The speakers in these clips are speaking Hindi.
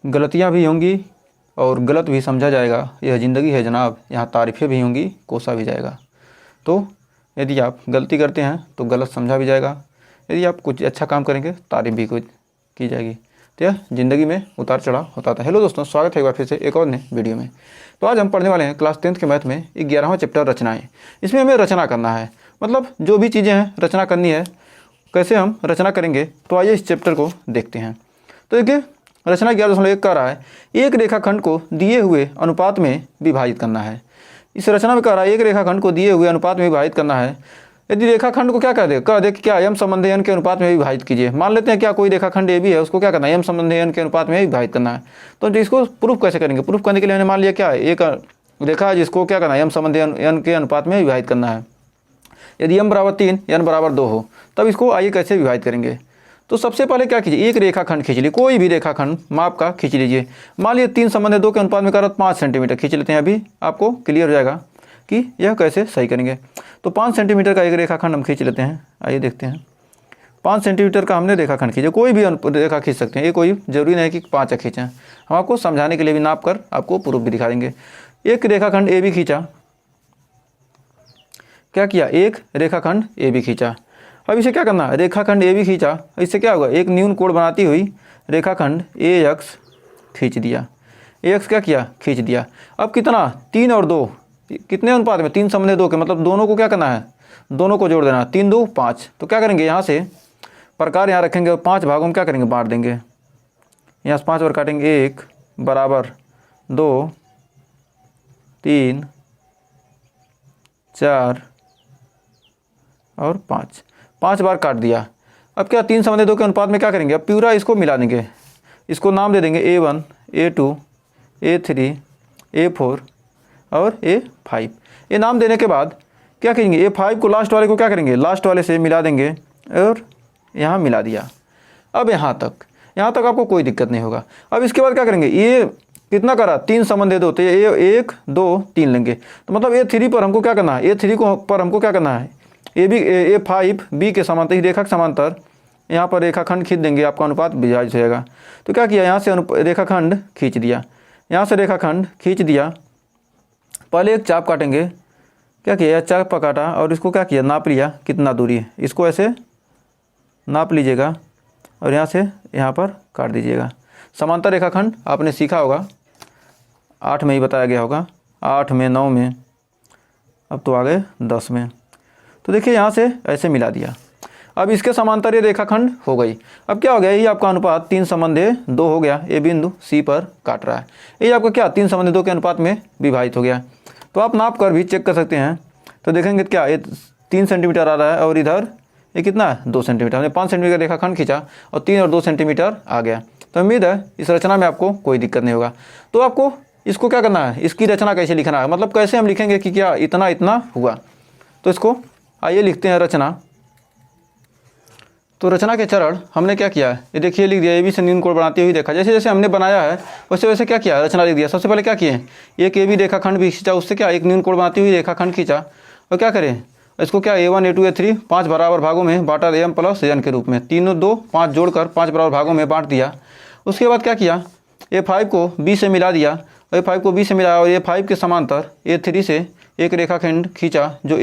गलतियाँ भी होंगी और गलत भी समझा जाएगा। यह ज़िंदगी है जनाब, यहाँ तारीफ़ें भी होंगी, कोसा भी जाएगा। तो यदि आप गलती करते हैं तो गलत समझा भी जाएगा, यदि आप कुछ अच्छा काम करेंगे तारीफ़ भी कुछ की जाएगी। तो यह ज़िंदगी में उतार चढ़ाव होता था। हेलो दोस्तों, स्वागत है एक बार फिर से एक और नए वीडियो में। तो आज हम पढ़ने वाले हैं क्लास 10th के मैथ में 11वां चैप्टर रचनाएँ। इसमें हमें रचना करना है, मतलब जो भी चीज़ें हैं रचना करनी है। कैसे हम रचना करेंगे, तो आइए इस चैप्टर को देखते हैं। तो देखिए, रचना 11.1 कह रहा है एक रेखाखंड को दिए हुए अनुपात में विभाजित करना है। इस रचना में कह रहा है एक रेखाखंड को दिए हुए अनुपात में विभाजित करना है। यदि रेखाखंड को क्या कह दे कि क्या यम संबंधी एन के अनुपात में विभाजित कीजिए। मान लेते हैं क्या कोई रेखाखंड ए भी है, उसको क्या करना है, यम संबंधी एन के अनुपात में विभाजित करना है। तो इसको प्रूफ कैसे करेंगे? प्रूफ करने के लिए मैंने मान लिया क्या है, एक रेखा है जिसको क्या करना है, यम संबंधी एन के अनुपात में विभाजित करना है। यदि m बराबर 3 n बराबर 2 हो, तब इसको आइए कैसे विभाजित करेंगे। तो सबसे पहले क्या कीजिए, एक रेखाखंड खींच लीजिए, कोई भी रेखाखंड माप का खींच लीजिए। मान लीजिए 3 संबंध 2 के अनुपात में कर 5 सेंटीमीटर खींच लेते हैं। अभी आपको क्लियर हो जाएगा कि यह कैसे सही करेंगे। तो 5 सेंटीमीटर का एक रेखाखंड हम खींच लेते हैं। आइए देखते हैं, 5 सेंटीमीटर का हमने रेखाखंड खींचा। कोई भी रेखा खींच सकते हैं, ये कोई जरूरी नहीं कि 5 खींचें। हम आपको समझाने के लिए भी नाप कर आपको प्रूफ भी दिखा देंगे। एक रेखाखंड ए भी खींचा, क्या किया, एक रेखाखंड ए भी खींचा। अब इसे क्या करना है, रेखाखंड ए भी खींचा, इससे क्या होगा, एक न्यून कोण बनाती हुई रेखाखंड ए एक्स खींच दिया। ए एक्स क्या किया, खींच दिया। अब कितना, 3 और 2 कितने अनुपात में, 3 संबंध 2 के, मतलब दोनों को क्या करना है, दोनों को जोड़ देना। 3 2 5। तो क्या करेंगे, यहाँ से प्रकार यहाँ रखेंगे और 5 भागों में क्या करेंगे, बांट देंगे। यहाँ से 5 बार काटेंगे, 1 बराबर 2 3 4 और 5 बार काट दिया। अब क्या 3 संबंध 2 के अनुपात में क्या करेंगे, अब पूरा इसको मिला देंगे। इसको नाम दे देंगे A1 A2 A3 A4 और A5। ये नाम देने के बाद क्या करेंगे, A5 को लास्ट वाले को क्या करेंगे, लास्ट वाले से मिला देंगे और यहाँ मिला दिया। अब यहाँ तक आपको कोई दिक्कत नहीं होगा। अब इसके बाद क्या करेंगे, ये कितना करा, 3 संबंध 2, तो ये 1 2 3 लेंगे। तो मतलब A3 पर हमको क्या करना है, A3 पर हमको क्या करना है, A5 B के समांतर, इस रेखा के समांतर यहाँ पर रेखाखंड खींच देंगे, आपका अनुपात विभाजित हो जाएगा। तो क्या किया, यहाँ से रेखाखंड खींच दिया, यहाँ से रेखाखंड खींच दिया। पहले एक चाप काटेंगे, क्या किया, चाप काटा और इसको क्या किया, नाप लिया कितना दूरी है, इसको ऐसे नाप लीजिएगा और यहाँ से यहाँ पर काट दीजिएगा। समांतर रेखाखंड आपने सीखा होगा, 8 में ही बताया गया होगा, 8 में 9 में, अब तो आ गए 10 में। तो देखिए यहाँ से ऐसे मिला दिया। अब इसके समांतर ये रेखाखंड हो गई। अब क्या हो गया, ये आपका अनुपात 3 संबंध 2 हो गया। ए बिंदु सी पर काट रहा है, ये आपका क्या 3 संबंध 2 के अनुपात में विभाजित हो गया। तो आप नाप कर भी चेक कर सकते हैं। तो देखेंगे क्या, ये 3 सेंटीमीटर आ रहा है और इधर ये कितना है, 2 सेंटीमीटर। हमने 5 सेंटीमीटर रेखाखंड खींचा और 3 और 2 सेंटीमीटर आ गया। तो उम्मीद है इस रचना में आपको कोई दिक्कत नहीं होगा। तो आपको इसको क्या करना है, इसकी रचना कैसे लिखना है, मतलब कैसे हम लिखेंगे कि क्या इतना इतना हुआ। तो इसको आइए लिखते हैं रचना। तो रचना के चरण हमने क्या किया है, ये देखिए लिख दिया, ए बी से न्यून कोण बनाती हुई रेखा। जैसे जैसे हमने बनाया है वैसे वैसे क्या किया, रचना लिख दिया। सबसे पहले क्या किए, एक ए बी रेखाखंड भी खींचा, उससे क्या एक न्यून कोण बनाती हुई रेखाखंड खींचा और क्या करें, इसको क्या A1 A2 A3 5 बराबर भागों में बांटा, m + n के रूप में। 3 2 5 जोड़कर 5 बराबर भागों में बांट दिया। उसके बाद क्या किया, A5 को B से मिला दिया, A5 को B से मिलाया और A5 के समांतर A3 से एक रेखाखंड खींचा जो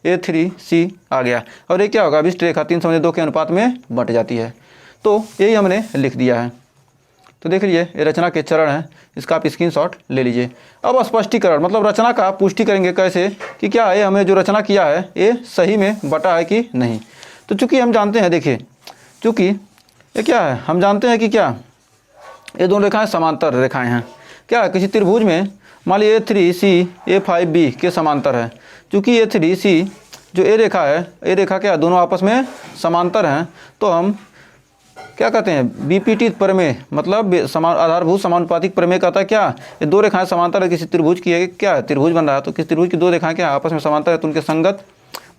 A3C आ गया। और ये क्या होगा, अभिष्ट रेखा 3 संबंध 2 के अनुपात में बंट जाती है। तो यही हमने लिख दिया है। तो देख लीजिए ये रचना के चरण है, इसका आप स्क्रीनशॉट ले लीजिए। अब स्पष्टीकरण, मतलब रचना का पुष्टि करेंगे कैसे कि क्या है, हमने जो रचना किया है ये सही में बटा है कि नहीं। तो चूंकि हम जानते हैं, देखिए चूंकि ये क्या है, हम जानते हैं कि क्या ये दोनों रेखाएं समांतर रेखाएं हैं। क्या किसी त्रिभुज में मान लीजिए A3C A5B के समांतर है। चूँकि A3C जो ए रेखा है, ए रेखा क्या दोनों आपस में समांतर हैं, तो हम क्या कहते हैं, बीपीटी प्रमेय, मतलब आधारभूत समानुपातिक प्रमेय कहता है क्या, ये दो रेखाएं समांतर है किसी त्रिभुज की है, क्या है त्रिभुज बन रहा है, तो किसी त्रिभुज की दो रेखाएं क्या आपस में समांतर है, तो उनके संगत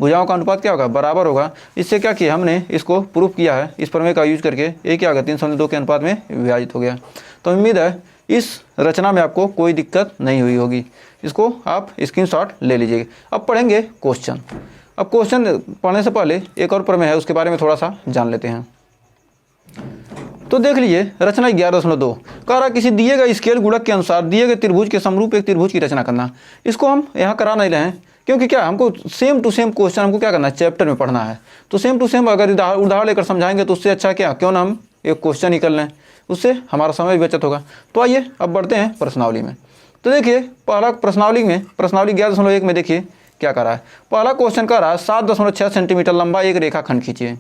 भुजाओं का अनुपात क्या होगा, बराबर होगा। इससे क्या किया हमने, इसको प्रूफ किया है इस प्रमेय का यूज करके। ये क्या होगा, 3:2 के अनुपात में विभाजित हो गया। तो उम्मीद है इस रचना में आपको कोई दिक्कत नहीं हुई होगी। इसको आप स्क्रीनशॉट ले लीजिएगा। अब पढ़ेंगे क्वेश्चन। अब क्वेश्चन पढ़ने से पहले एक और प्रमेय है, उसके बारे में थोड़ा सा जान लेते हैं। तो देख लीजिए रचना 11.2 कह रहा किसी दिए गए स्केल गुणक के अनुसार दिए गए त्रिभुज के समरूप एक त्रिभुज की रचना करना। इसको हम यहाँ करा नहीं रहे हैं क्योंकि क्या हमको सेम टू सेम क्वेश्चन हमको क्या करना है, चैप्टर में पढ़ना है। तो सेम टू सेम अगर उदाहरण लेकर समझाएंगे तो उससे अच्छा क्या, क्यों ना हम एक क्वेश्चन निकल लें, उससे हमारा समय भी बचत होगा। तो आइए अब बढ़ते हैं प्रश्नावली में। तो देखिए पहला प्रश्नावली 11.1 में देखिए क्या कर रहा है। पहला क्वेश्चन कर रहा है 7.6 सेंटीमीटर लंबा एक रेखाखंड खींचिए।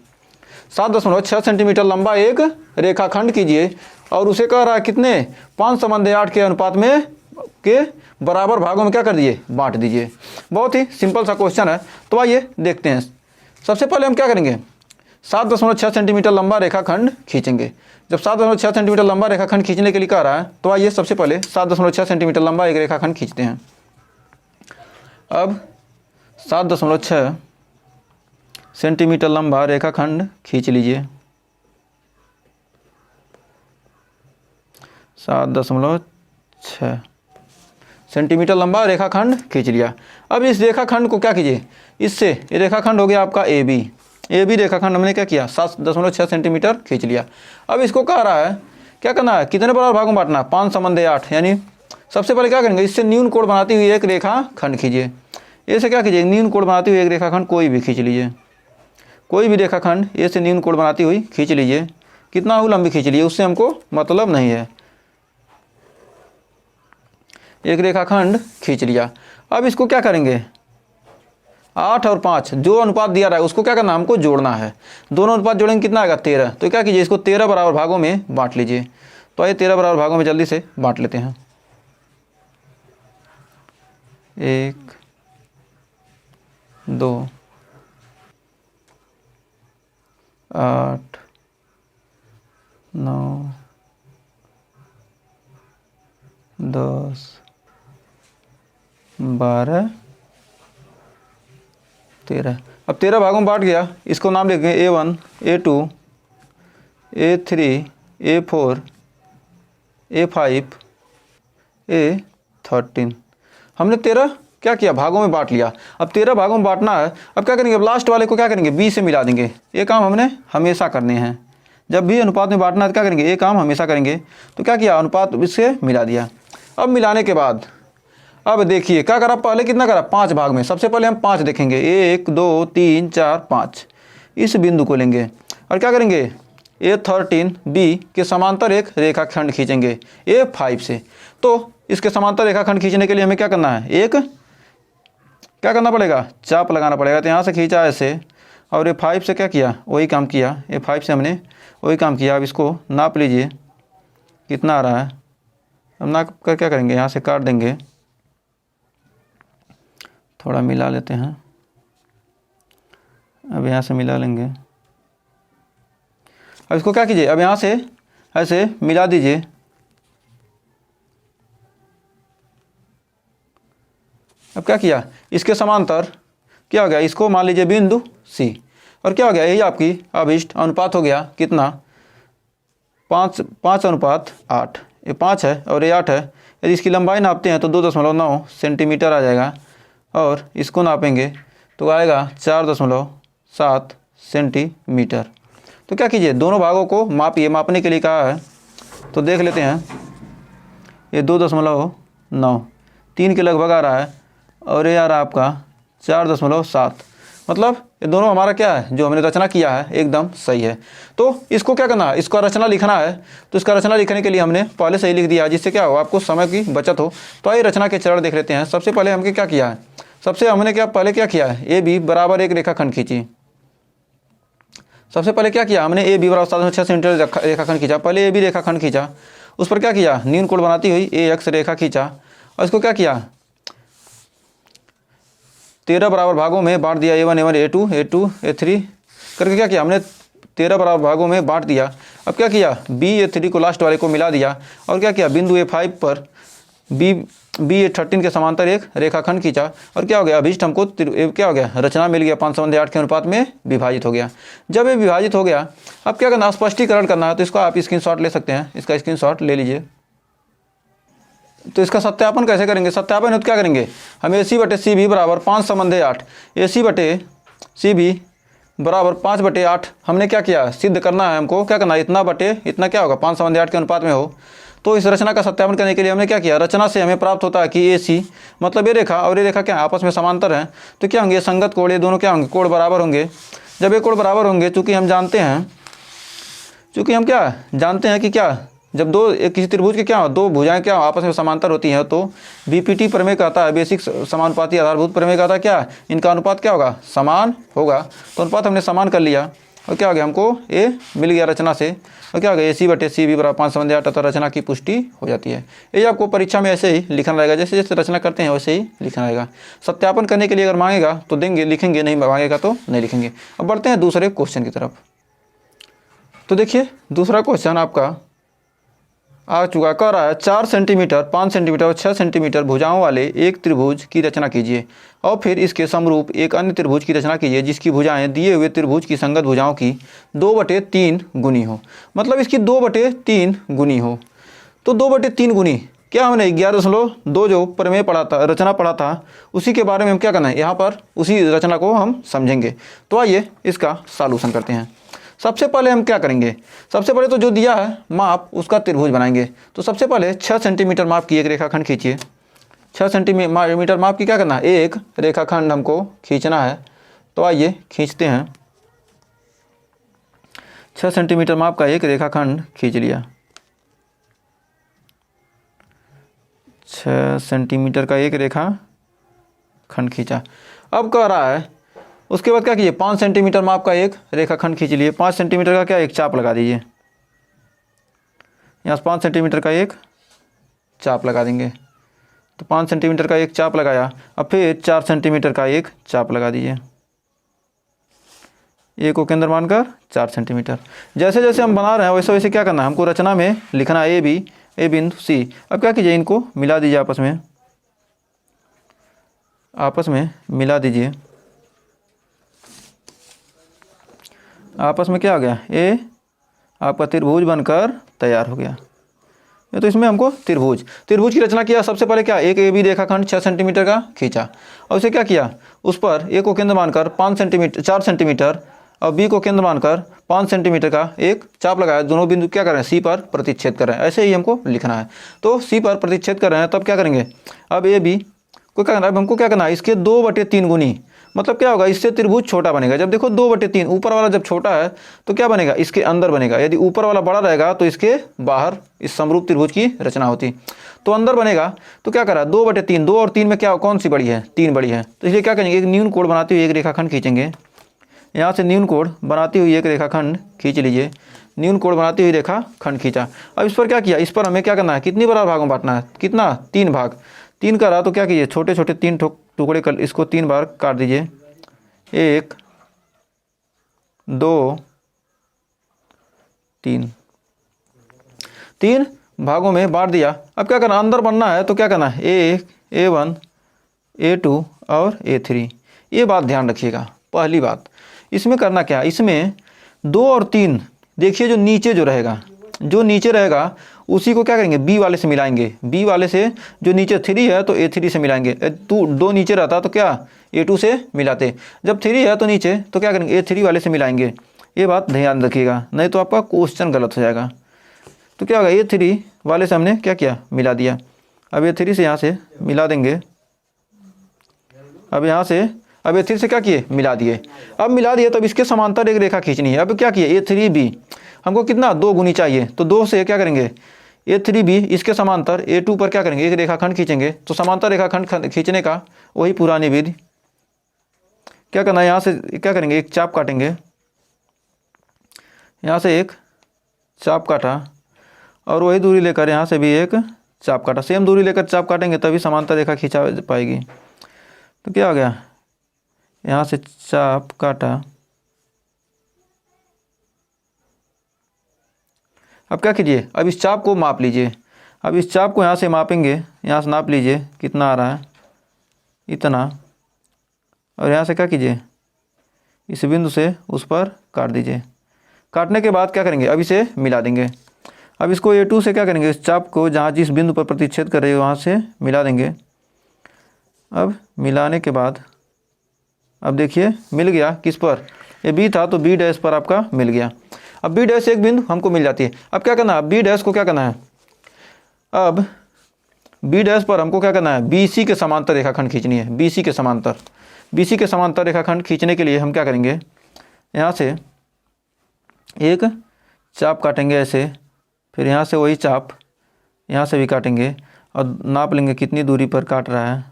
7.6 सेंटीमीटर लंबा एक रेखाखंड कीजिए और उसे कह रहा है कितने, 5:8 के अनुपात में के बराबर भागों में क्या कर दीजिए, बांट दीजिए। बहुत ही सिंपल सा क्वेश्चन है। तो आइए देखते हैं। सबसे पहले हम क्या करेंगे, 7.6 सेंटीमीटर लंबा रेखाखंड खींचेंगे। जब 7.6 सेंटीमीटर लंबा रेखाखंड खींचने के लिए कह रहा है तो आइए सबसे पहले 7.6 सेंटीमीटर लंबा एक रेखाखंड खींचते हैं। अब 7.6 सेंटीमीटर लंबा रेखाखंड खींच लीजिए। 7.6 सेंटीमीटर लंबा रेखाखंड खींच लिया। अब इस रेखाखंड को क्या कीजिए, इससे ये रेखाखंड हो गया आपका ए बी रेखाखंड हमने क्या किया 7.6 सेंटीमीटर खींच लिया। अब इसको कह रहा है क्या करना है, कितने बराबर भागों में बांटना है, 5:8। यानी सबसे पहले क्या करेंगे, इससे न्यून कोण बनाती हुई एक रेखाखंड खींचिए। ऐसे क्या कीजिए, न्यून कोण बनाती हुई एक रेखाखंड कोई भी खींच लीजिए, कोई भी रेखाखंड ए से न्यून कोण बनाती हुई खींच लीजिए। कितना हो लंबी खींच लीजिए, उससे हमको मतलब नहीं है। एक रेखाखंड खींच लिया। अब इसको क्या करेंगे, 8 और 5 जो अनुपात दिया रहा है उसको क्या करना, हमको जोड़ना है। दोनों अनुपात जोड़ेंगे कितना आएगा, 13। तो क्या कीजिए, इसको 13 बराबर भागों में बांट लीजिए। तो आइए 13 बराबर भागों में जल्दी से बांट लेते हैं। 1 2 8 9 10 12 13। अब 13 भागों में बांट गया। इसको नाम लिखेंगे A1 A2 A3 A4 A5 A13। हमने 13 क्या किया, भागों में बांट लिया। अब 13 भागों में बांटना है। अब क्या करेंगे, अब लास्ट वाले को क्या करेंगे, B से मिला देंगे। ये काम हमने हमेशा करने हैं। जब भी अनुपात में बांटना है तो क्या करेंगे, ये काम हमेशा करेंगे। तो क्या किया, अनुपात इससे मिला दिया। अब मिलाने के बाद अब देखिए क्या करा, पहले कितना करा, 5 भाग में। सबसे पहले हम 5 देखेंगे, 1 2 3 4 5। इस बिंदु को लेंगे और क्या करेंगे, A13 B के समांतर एक रेखाखंड खींचेंगे A5 से। तो इसके समांतर रेखाखंड खींचने के लिए हमें क्या करना है, एक क्या करना पड़ेगा, चाप लगाना पड़ेगा। तो यहाँ से खींचा ऐसे और A5 से क्या किया, वही काम किया। A5 से हमने वही काम किया। अब इसको नाप लीजिए कितना आ रहा है। अब नाप कर क्या करेंगे, यहाँ से काट देंगे, थोड़ा मिला लेते हैं। अब यहाँ से मिला लेंगे। अब इसको क्या कीजिए, अब यहाँ से ऐसे मिला दीजिए। अब क्या किया, इसके समांतर क्या हो गया, इसको मान लीजिए बिंदु C। और क्या हो गया, यही आपकी अभिष्ट अनुपात हो गया कितना, 5:8। ये 5 है और ये 8 है। यदि इसकी लंबाई नापते हैं तो 2.9 सेंटीमीटर आ जाएगा। और इसको नापेंगे तो आएगा 4.7 सेंटीमीटर। तो क्या कीजिए, दोनों भागों को मापिए। मापने के लिए कहा है तो देख लेते हैं। ये 2.9 3 के लगभग आ रहा है और ये आ रहा है आपका 4.7। मतलब ये दोनों हमारा क्या है, जो हमने रचना किया है एकदम सही है। तो इसको क्या करना है, इसका रचना लिखना है। तो इसका रचना लिखने के लिए हमने पहले से ही लिख दिया, जिससे क्या हो, आपको समय की बचत हो। तो आइए रचना के चरण देख लेते हैं। सबसे पहले हमने क्या किया है, हमने पहले क्या किया है, AB बराबर एक रेखाखंड खींची। सबसे पहले क्या किया हमने, AB बराबर 7.6 सेंटीमीटर रेखाखंड खींचा। पहले AB रेखाखंड खींचा, उस पर क्या किया, न्यून कोण बनाती हुई AX रेखा खींचा। और इसको क्या किया, 13 बराबर भागों में बांट दिया। A1 A1 A2 A2 A3 करके क्या किया हमने, 13 बराबर भागों में बांट दिया। अब क्या किया, B A3 को लास्ट वाले को मिला दिया। और क्या किया, बिंदु A5 पर B A13 के समांतर एक रेखाखंड खींचा। और क्या हो गया, अभिष्ट हमको क्या हो गया, रचना मिल गया, 5:8 के अनुपात में विभाजित हो गया। जब ये विभाजित हो गया, अब क्या करना, स्पष्टीकरण करना है। तो इसको आप स्क्रीनशॉट ले सकते हैं, इसका स्क्रीनशॉट ले लीजिए। तो इसका सत्यापन कैसे करेंगे, सत्यापन तो क्या करेंगे, हम AC/CB बराबर 5:8 AC/CB बराबर 5/8 हमने क्या किया, सिद्ध करना है हमको, क्या करना है, इतना बटे इतना क्या होगा 5/8 के अनुपात में हो। तो इस रचना का सत्यापन करने के लिए हमने क्या किया, रचना से हमें प्राप्त होता है कि AC मतलब ये रेखा और ये रेखा क्या आपस में समांतर हैं, तो क्या होंगे संगत कोण, ये दोनों क्या होंगे कोण बराबर होंगे। जब ये कोण बराबर होंगे, चूँकि हम जानते हैं, चूँकि हम क्या जानते हैं कि क्या जब किसी त्रिभुज के क्या दो भुजाएं क्या आपस में समांतर होती हैं, तो BPT प्रमेय कहता है, बेसिक समानुपाती आधारभूत प्रमेय कहता है क्या इनका अनुपात क्या होगा, समान होगा। तो अनुपात हमने समान कर लिया और क्या हो गया, हमको A मिल गया रचना से, और क्या हो गया AC/CV बराबर 5/8 अतः रचना की पुष्टि हो जाती है। ये आपको परीक्षा में ऐसे ही लिखना रहेगा, जैसे जैसे रचना करते हैं वैसे ही लिखना रहेगा। सत्यापन करने के लिए अगर मांगेगा तो देंगे, लिखेंगे, नहीं मांगेगा तो नहीं लिखेंगे। अब बढ़ते हैं दूसरे क्वेश्चन की तरफ। तो देखिए दूसरा क्वेश्चन आपका आ चुका, कह रहा है 4 सेंटीमीटर, 5 सेंटीमीटर और 6 सेंटीमीटर भुजाओं वाले एक त्रिभुज की रचना कीजिए और फिर इसके समरूप एक अन्य त्रिभुज की रचना कीजिए जिसकी भुजाएं दिए हुए त्रिभुज की संगत भुजाओं की 2/3 गुनी हो। मतलब इसकी 2/3 गुनी हो। तो 2/3 गुनी क्या हमने 11.2 जो प्रमेय पढ़ा था, रचना पढ़ा था, उसी के बारे में हम क्या करना है, यहाँ पर उसी रचना को हम समझेंगे। तो आइए इसका सॉल्यूशन करते हैं। सबसे पहले हम क्या करेंगे, सबसे पहले तो जो दिया है माप उसका त्रिभुज बनाएंगे। तो सबसे पहले 6 सेंटीमीटर माप की एक रेखाखंड खींचिए। 6 सेंटीमीटर माप की क्या करना है, एक रेखाखंड हमको खींचना है। तो आइए खींचते हैं। 6 सेंटीमीटर माप का एक रेखाखंड खींच लिया। 6 सेंटीमीटर का एक रेखाखंड खींचा। अब कह रहा है उसके बाद क्या कीजिए, 5 सेंटीमीटर माप का एक रेखाखंड खींच लिए। 5 सेंटीमीटर का क्या एक चाप लगा दीजिए। यहाँ 5 सेंटीमीटर का एक चाप लगा देंगे। तो 5 सेंटीमीटर का एक चाप लगाया। अब फिर 4 सेंटीमीटर का एक चाप लगा दीजिए। ए को केंद्र मानकर 4 सेंटीमीटर। जैसे जैसे हम बना रहे हैं वैसे वैसे क्या करना है, हमको रचना में लिखना है AB, A बिंदु C। अब क्या कीजिए, इनको मिला दीजिए, आपस में मिला दीजिए। आपस में क्या हो गया, ए आपका त्रिभुज बनकर तैयार हो गया। ये तो इसमें हमको त्रिभुज की रचना किया। सबसे पहले क्या, एक AB रेखाखंड 6 सेंटीमीटर का खींचा और उसे क्या किया, उस पर A को केंद्र मानकर 4 सेंटीमीटर और B को केंद्र मानकर 5 सेंटीमीटर का एक चाप लगाया। दोनों बिंदु क्या कर रहे हैं, C पर प्रतिच्छेद कर रहे हैं। ऐसे ही हमको लिखना है। तो C पर प्रतिच्छेद कर रहे हैं, तब क्या करेंगे, अब AB को क्या करना है, हमको क्या करना है, इसके 2/3 गुनी। मतलब क्या होगा, इससे त्रिभुज छोटा बनेगा। जब देखो 2/3, ऊपर वाला जब छोटा है तो क्या बनेगा, इसके अंदर बनेगा। यदि ऊपर वाला बड़ा रहेगा तो इसके बाहर इस समरूप त्रिभुज की रचना होती, तो अंदर बनेगा। तो क्या करा, 2/3, 2 और 3 में क्या कौन सी बड़ी है, 3 बड़ी है। तो इसलिए क्या करेंगे, एक न्यून कोण बनाते हुए एक रेखाखंड खींचेंगे। यहाँ से न्यून कोण बनाती हुई एक रेखाखंड खींच लीजिए। न्यून कोण बनाती हुई रेखाखंड खींचा। अब इस पर क्या किया, इस पर हमें क्या करना है, कितनी बराबर भागों में बांटना है, कितना, 3 भाग। 3 करा तो क्या कीजिए, छोटे छोटे 3 टुकड़े कर, इसको 3 बार काट दीजिए। 1 2 3 भागों में बांट दिया। अब क्या करना, अंदर बनना है तो क्या करना है, A1, A1, A2 और A3। ये बात ध्यान रखिएगा। पहली बात इसमें करना क्या, इसमें 2 और 3 देखिए, जो नीचे रहेगा उसी को क्या करेंगे, B वाले से मिलाएंगे। B वाले से जो नीचे 3 है तो A3 से मिलाएंगे। 2 नीचे रहता तो क्या A2 से मिलाते। जब 3 है तो नीचे तो क्या करेंगे, A3 वाले से मिलाएंगे। ये बात ध्यान रखिएगा, नहीं तो आपका क्वेश्चन गलत हो जाएगा। तो क्या होगा, A3 वाले से हमने क्या किया, मिला दिया। अब A3 से यहाँ से मिला देंगे। अब यहाँ से अब A3 से क्या किए, मिला दिए। अब मिला दिए तब इसके समांतर एक रेखा खींचनी है। अब क्या किए, A3B हमको कितना, 2 गुनी चाहिए। तो 2 से क्या करेंगे, A3B इसके समांतर A2 पर क्या करेंगे, एक रेखाखंड खींचेंगे। तो समांतर रेखाखंड खींचने का वही पुरानी विधि। क्या करना है, यहाँ से क्या करेंगे, एक चाप काटेंगे। यहाँ से एक चाप काटा और वही दूरी लेकर यहाँ से भी एक चाप काटा। सेम दूरी लेकर चाप काटेंगे तभी समांतर रेखा खींचा पाएगी। तो क्या हो गया, यहाँ से चाप काटा। अब क्या कीजिए, अब इस चाप को माप लीजिए। अब इस चाप को यहाँ से मापेंगे, यहाँ से नाप लीजिए कितना आ रहा है, इतना। और यहाँ से क्या कीजिए, इस बिंदु से उस पर काट दीजिए। काटने के बाद क्या करेंगे, अब इसे मिला देंगे। अब इसको A2 से क्या करेंगे, इस चाप को जहाँ जिस बिंदु पर प्रतिच्छेद कर रही है वहाँ से मिला देंगे। अब मिलाने के बाद अब देखिए मिल गया, किस पर, ये बी था तो बी डैश पर आपका मिल गया। अब बी डैश एक बिंदु हमको मिल जाती है। अब क्या करना है, बी डैश को क्या करना है, अब बी डैश पर हमको क्या करना है, बी सी के समांतर रेखाखंड खींचनी है। बी सी के समांतर रेखाखंड खींचने के लिए हम क्या करेंगे, यहाँ से एक चाप काटेंगे ऐसे, फिर यहाँ से वही चाप यहाँ से भी काटेंगे और नाप लेंगे कितनी दूरी पर काट रहा है,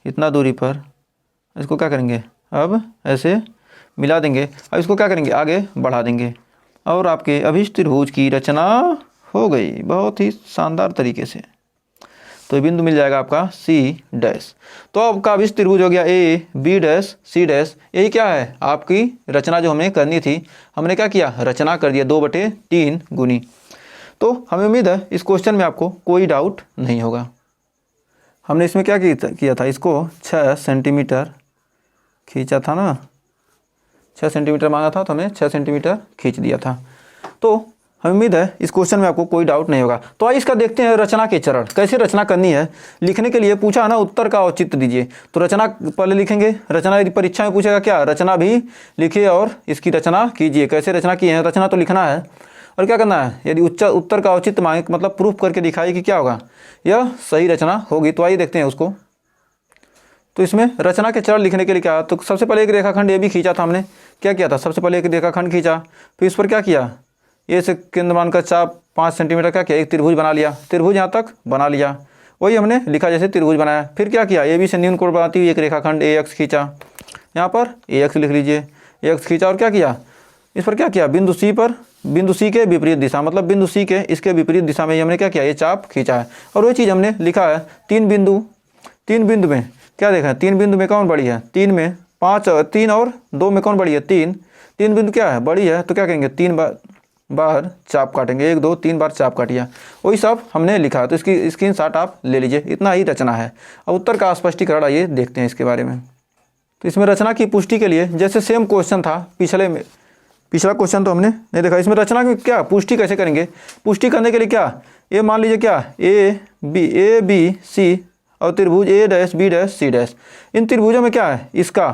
इतना दूरी पर। इसको क्या करेंगे, अब ऐसे मिला देंगे। अब इसको क्या करेंगे, आगे बढ़ा देंगे और आपके अभिष्ट त्रिभुज की रचना हो गई बहुत ही शानदार तरीके से। तो बिंदु मिल जाएगा आपका सी डैश। तो आपका अभिष्ट त्रिभुज हो गया A B dash C dash. यही क्या है, आपकी रचना जो हमें करनी थी, हमने क्या किया, रचना कर दिया 2/3 गुनी। तो हमें उम्मीद है इस क्वेश्चन में आपको कोई डाउट नहीं होगा। हमने इसमें क्या किया था, इसको 6 सेंटीमीटर खींचा था ना, 6 सेंटीमीटर मांगा था तो हमने 6 सेंटीमीटर खींच दिया था। तो हमें उम्मीद है इस क्वेश्चन में आपको कोई डाउट नहीं होगा। तो आइए इसका देखते हैं रचना के चरण, कैसे रचना करनी है। लिखने के लिए पूछा है ना, उत्तर का औचित्य दीजिए। तो रचना पहले लिखेंगे, रचना परीक्षा में पूछेगा क्या, रचना भी लिखिए और इसकी रचना कीजिए। कैसे रचना की है, रचना तो लिखना है और क्या करना है, यदि उत्तर का औचित्य मांगे मतलब प्रूफ करके दिखाइए कि क्या होगा, यह सही रचना होगी। तो आइए देखते हैं उसको। तो इसमें रचना के चरण लिखने के लिए क्या, तो सबसे पहले एक रेखाखंड ए भी खींचा था हमने। क्या किया था, सबसे पहले एक रेखाखंड खींचा, फिर इस पर क्या किया, ए से केंद्र मानकर चाप 5 सेंटीमीटर का किया, एक त्रिभुज बना लिया। त्रिभुज यहाँ तक बना लिया, वही हमने लिखा जैसे त्रिभुज बनाया। फिर क्या किया, ए बी से न्यून कोण बनाती हुई एक रेखाखंड ए एक्स खींचा, यहाँ पर ए एक्स लिख लीजिए, ए एक्स खींचा। और क्या किया, इस पर क्या किया, बिंदु सी पर, बिंदु सी के विपरीत दिशा, मतलब बिंदु सी के इसके विपरीत दिशा में हमने क्या किया, ये चाप खींचा है। और वही चीज़ हमने लिखा है तीन बिंदु में क्या देखा है, 3 बिंदु में कौन बड़ी है, 3 में 5, 3 और 2 में कौन बड़ी है, 3 बिंदु क्या है, बड़ी है। तो क्या करेंगे, 3 बार चाप काटेंगे, 1 2 3 बार चाप काटिया, वही सब हमने लिखा है। तो इसकी स्क्रीनशॉट आप ले लीजिए, इतना ही रचना है। अब उत्तर का स्पष्टीकरण आइए देखते हैं इसके बारे में। तो इसमें रचना की पुष्टि के लिए जैसे सेम क्वेश्चन था पिछला क्वेश्चन तो हमने नहीं देखा, इसमें रचना की क्या पुष्टि कैसे करेंगे। पुष्टि करने के लिए क्या, ये मान लीजिए क्या, ए बी सी और त्रिभुज A dash B dash C dash. इन त्रिभुजों में क्या है, इसका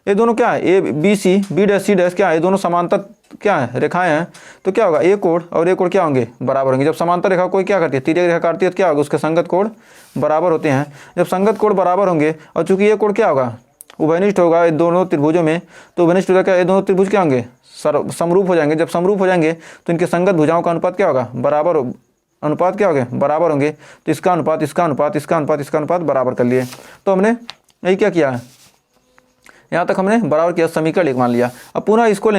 ये दोनों क्या है, A B C B dash C dash क्या है, ये दोनों समांतर क्या है, रेखाएं हैं। तो क्या होगा, ए कोण और ए कोण क्या होंगे, बराबर होंगे। जब समांतर रेखा कोई क्या करती है, तिर्यक रेखा काटती है, तो क्या होगा, उसके संगत कोण बराबर होते हैं। जब संगत कोण बराबर होंगे और चूंकि ये कोण क्या होगा, उभयनिष्ठ होगा इन दोनों त्रिभुजों में, तो उभयनिष्ठ होगा क्या, ये दोनों त्रिभुज क्या होंगे, समरूप हो जाएंगे। जब समरूप हो जाएंगे तो इनके संगत भुजाओं का अनुपात क्या होगा, अनुपात क्या हो गया, बराबर होंगे। तो इसका अनुपात इसका अनुपात इसका अनुपात इसका अनुपात बराबर कर लिए। तो हमने यही क्या किया है, यहाँ तक हमने बराबर किया, समीकरण 1 मान लिया। अब पुनः इसको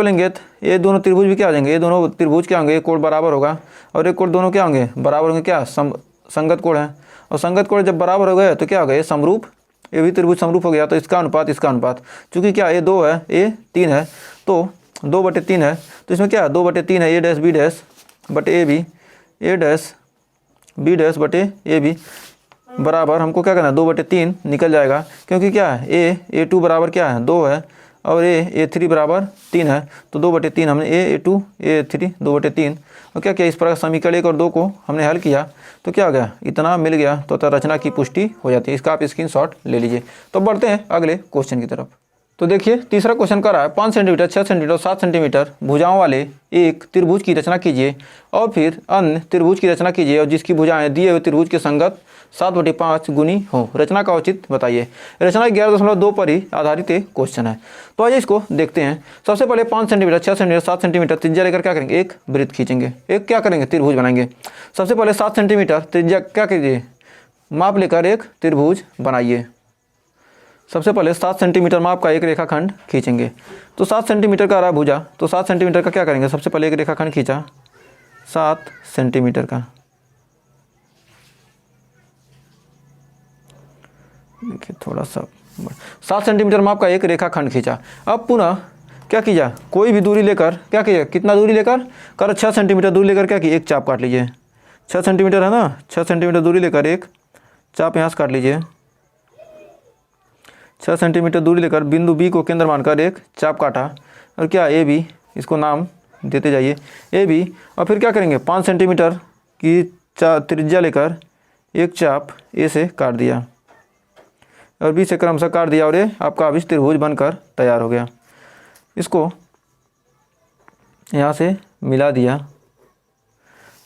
लेंगे तो ये दोनों त्रिभुज भी क्या हो जाएंगे, ये दोनों त्रिभुज क्या होंगे, एक कोण बराबर होगा और एक कोण दोनों क्या होंगे, बराबर होंगे। क्या संगत कोण है, और संगत कोण जब बराबर हो गए तो क्या हो गया, ये समरूप, ये भी त्रिभुज समरूप हो गया। तो इसका अनुपात चूँकि क्या ये 2 है, ये 3 है, तो 2/3 है। तो इसमें क्या 2/3 है, ए डैश बी डैश बटे A B, A dash B dash बटे ए बी बराबर हमको क्या करना है, 2/3 निकल जाएगा। क्योंकि क्या है, ए2 बराबर क्या है, 2 है और ए3 बराबर 3 है। तो 2/3 हमने ए2 ए3 2/3 और क्या किया, इस प्रकार समीकरण 1 और 2 को हमने हल किया तो क्या हो गया, इतना मिल गया। तो रचना की पुष्टि हो जाती है। इसका आप स्क्रीनशॉट ले लीजिए। तो बढ़ते हैं अगले क्वेश्चन की तरफ। तो देखिए तीसरा क्वेश्चन कर रहा है 5 सेंटीमीटर 6 सेंटीमीटर और 7 सेंटीमीटर भुजाओं वाले एक त्रिभुज की रचना कीजिए और फिर अन्य त्रिभुज की रचना कीजिए और जिसकी भुजाएं दिए हुए त्रिभुज के संगत 7/5 गुनी हो। रचना का औचित्य बताइए। रचना 11.2 पर ही आधारित एक क्वेश्चन है। तो आइए इसको देखते हैं। सबसे पहले 5 सेंटीमीटर 6 सेंटीमीटर 7 सेंटीमीटर त्रिज्या लेकर क्या करेंगे, एक वृत्त खींचेंगे, एक क्या करेंगे, त्रिभुज बनाएंगे। सबसे पहले 7 सेंटीमीटर त्रिज्या क्या कीजिए, माप लेकर एक त्रिभुज बनाइए। सबसे पहले 7 सेंटीमीटर माप का एक रेखाखंड खींचेंगे। तो 7 सेंटीमीटर का रहा भुजा, तो 7 सेंटीमीटर का क्या करेंगे, सबसे पहले एक रेखाखंड खींचा 7 सेंटीमीटर का। देखिए थोड़ा सा 7 सेंटीमीटर माप का एक रेखाखंड खींचा। अब पुनः क्या कीजिए, कोई भी दूरी लेकर क्या कीजिए, कितना दूरी लेकर कर 6 सेंटीमीटर दूरी लेकर क्या कीजिए, एक चाप काट लीजिए। 6 सेंटीमीटर है ना, 6 सेंटीमीटर दूरी लेकर एक चाप यहाँ से काट लीजिए। 6 सेंटीमीटर दूरी लेकर बिंदु बी को केंद्र मानकर एक चाप काटा और क्या ए बी, इसको नाम देते जाइए ए बी। और फिर क्या करेंगे, 5 सेंटीमीटर की त्रिज्या लेकर एक चाप ए से काट दिया और बी से क्रमशः काट दिया और ये आपका अभिष्ट त्रिभुज बनकर तैयार हो गया। इसको यहाँ से मिला दिया,